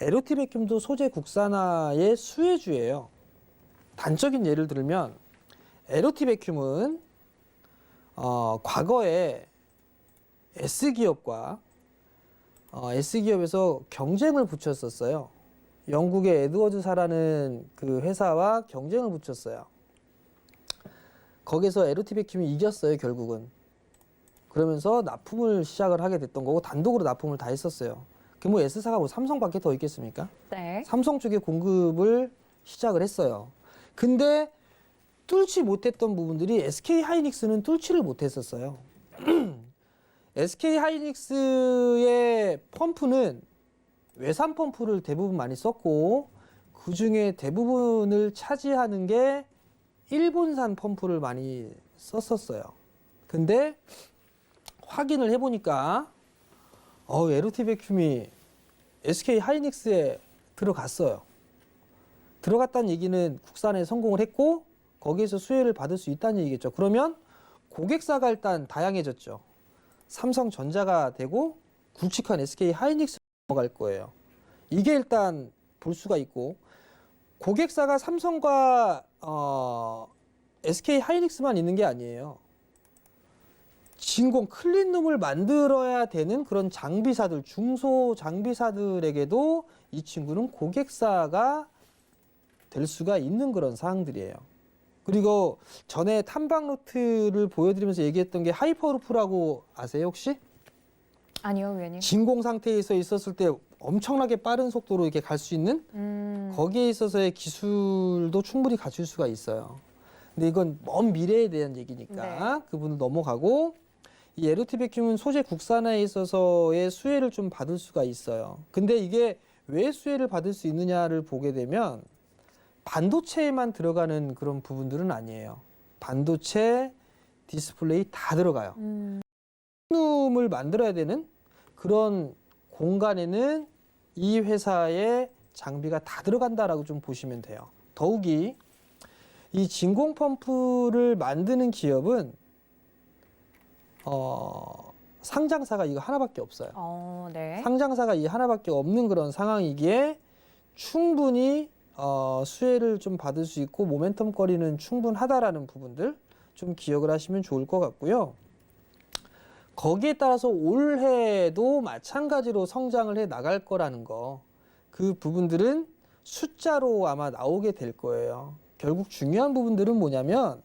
LOT 백큐도 소재 국산화의 수혜주예요. 단적인 예를 들면 LOT 백큐은 과거에 S기업과 S기업에서 경쟁을 붙였었어요. 영국의 에드워즈사라는 그 회사와 경쟁을 붙였어요. 거기서 LOT 백큐이 이겼어요, 결국은. 그러면서 납품을 시작을 하게 됐던 거고 단독으로 납품을 다 했었어요. 그 뭐 S사가 뭐 삼성밖에 더 있겠습니까? 네. 삼성 쪽에 공급을 시작을 했어요. 근데 뚫지 못했던 부분들이 SK 하이닉스는 뚫지를 못했었어요. SK 하이닉스의 펌프는 외산 펌프를 대부분 많이 썼고 그 중에 대부분을 차지하는 게 일본산 펌프를 많이 썼었어요. 근데 확인을 해보니까 LOT 백큐이 SK 하이닉스에 들어갔어요. 들어갔다는 얘기는 국산에 성공을 했고 거기에서 수혜를 받을 수 있다는 얘기겠죠. 그러면 고객사가 일단 다양해졌죠. 삼성전자가 되고 굵직한 SK 하이닉스로 넘어갈 거예요. 이게 일단 볼 수가 있고 고객사가 삼성과 SK 하이닉스만 있는 게 아니에요. 진공 클린룸을 만들어야 되는 그런 장비사들, 중소 장비사들에게도 이 친구는 고객사가 될 수가 있는 그런 사항들이에요. 그리고 전에 탐방 루트를 보여드리면서 얘기했던 게 하이퍼루프라고 아세요 혹시? 아니요, 위원님. 진공 상태에서 있었을 때 엄청나게 빠른 속도로 이렇게 갈 수 있는 거기에 있어서의 기술도 충분히 갖출 수가 있어요. 근데 이건 먼 미래에 대한 얘기니까 네. 그 부분 넘어가고 이 LOT 백큐은 소재 국산화에 있어서의 수혜를 좀 받을 수가 있어요. 근데 이게 왜 수혜를 받을 수 있느냐를 보게 되면 반도체에만 들어가는 그런 부분들은 아니에요. 반도체, 디스플레이 다 들어가요. 을 만들어야 되는 그런 공간에는 이 회사의 장비가 다 들어간다라고 좀 보시면 돼요. 더욱이 이 진공 펌프를 만드는 기업은 상장사가 이거 하나밖에 없어요. 네. 상장사가 이 하나밖에 없는 그런 상황이기에 충분히 수혜를 좀 받을 수 있고 모멘텀 거리는 충분하다라는 부분들 좀 기억을 하시면 좋을 것 같고요. 거기에 따라서 올해도 마찬가지로 성장을 해 나갈 거라는 거, 그 부분들은 숫자로 아마 나오게 될 거예요. 결국 중요한 부분들은 뭐냐면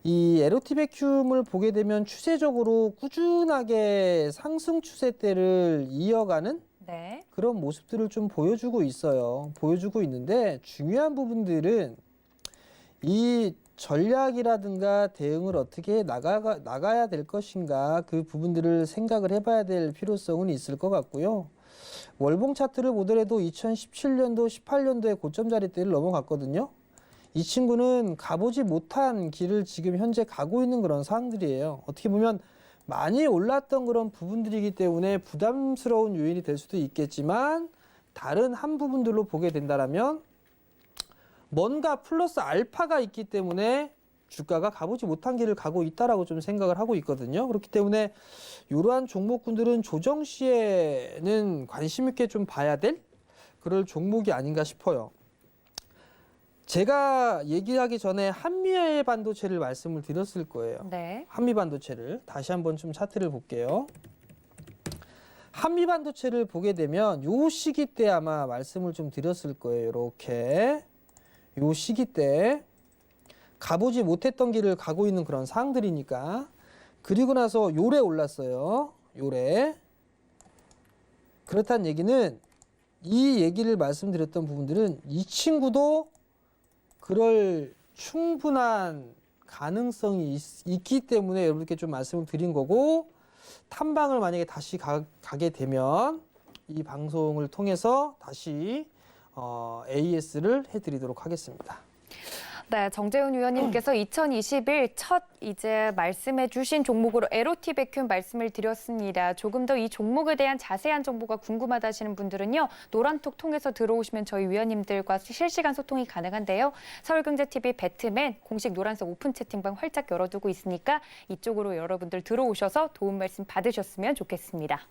이 LOT 백큐을 보게 되면 추세적으로 꾸준하게 상승 추세대를 이어가는 네. 그런 모습들을 좀 보여주고 있어요. 보여주고 있는데 중요한 부분들은 이 전략이라든가 대응을 어떻게 나가야 될 것인가 그 부분들을 생각을 해봐야 될 필요성은 있을 것 같고요. 월봉 차트를 보더라도 2017년도, 18년도에 고점 자리대를 넘어갔거든요. 이 친구는 가보지 못한 길을 지금 현재 가고 있는 그런 상황들이에요. 어떻게 보면 많이 올랐던 그런 부분들이기 때문에 부담스러운 요인이 될 수도 있겠지만 다른 한 부분들로 보게 된다면 뭔가 플러스 알파가 있기 때문에 주가가 가보지 못한 길을 가고 있다라고 좀 생각을 하고 있거든요. 그렇기 때문에 이러한 종목군들은 조정 시에는 관심 있게 좀 봐야 될 그럴 종목이 아닌가 싶어요. 제가 얘기하기 전에 한미의 반도체를 말씀을 드렸을 거예요. 네. 한미 반도체를 다시 한번 좀 차트를 볼게요. 한미반도체를 보게 되면 요 시기 때 아마 말씀을 좀 드렸을 거예요. 이렇게 요 시기 때 가보지 못했던 길을 가고 있는 그런 상황들이니까. 그리고 나서 요래 올랐어요. 요래. 그렇다는 얘기는 이 얘기를 말씀드렸던 부분들은 이 친구도 그럴 충분한 가능성이 있기 때문에 여러분께 좀 말씀을 드린 거고, 탐방을 만약에 다시 가게 되면 이 방송을 통해서 다시 AS를 해드리도록 하겠습니다. 네, 정재훈 위원님께서 2021 첫 이제 말씀해 주신 종목으로 에로티 백큐 말씀을 드렸습니다. 조금 더 이 종목에 대한 자세한 정보가 궁금하다 하시는 분들은요. 노란톡 통해서 들어오시면 저희 위원님들과 실시간 소통이 가능한데요. 서울경제TV 배트맨 공식 노란색 오픈 채팅방 활짝 열어두고 있으니까 이쪽으로 여러분들 들어오셔서 도움 말씀 받으셨으면 좋겠습니다.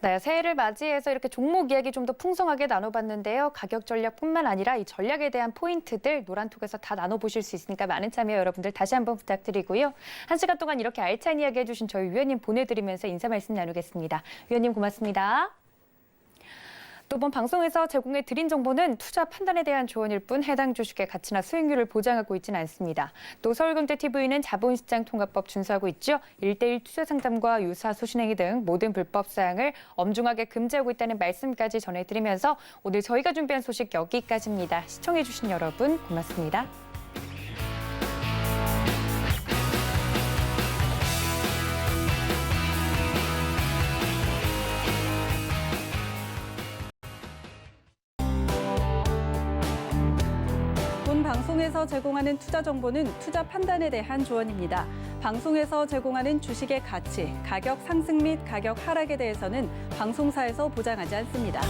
네, 새해를 맞이해서 이렇게 종목 이야기 좀 더 풍성하게 나눠봤는데요. 가격 전략뿐만 아니라 이 전략에 대한 포인트들 노란톡에서 다 나눠보실 수 있으니까 많은 참여 여러분들 다시 한번 부탁드리고요. 1시간 동안 이렇게 알찬 이야기 해주신 저희 위원님 보내드리면서 인사 말씀 나누겠습니다. 위원님 고맙습니다. 또 이번 방송에서 제공해 드린 정보는 투자 판단에 대한 조언일 뿐 해당 주식의 가치나 수익률을 보장하고 있지는 않습니다. 또 서울경제TV는 자본시장통합법 준수하고 있죠. 1:1 투자 상담과 유사 수신행위 등 모든 불법 사항을 엄중하게 금지하고 있다는 말씀까지 전해드리면서 오늘 저희가 준비한 소식 여기까지입니다. 시청해주신 여러분 고맙습니다. 본 방송에서 제공하는 투자 정보는 투자 판단에 대한 조언입니다. 방송에서 제공하는 주식의 가치, 가격 상승 및 가격 하락에 대해서는 방송사에서 보장하지 않습니다.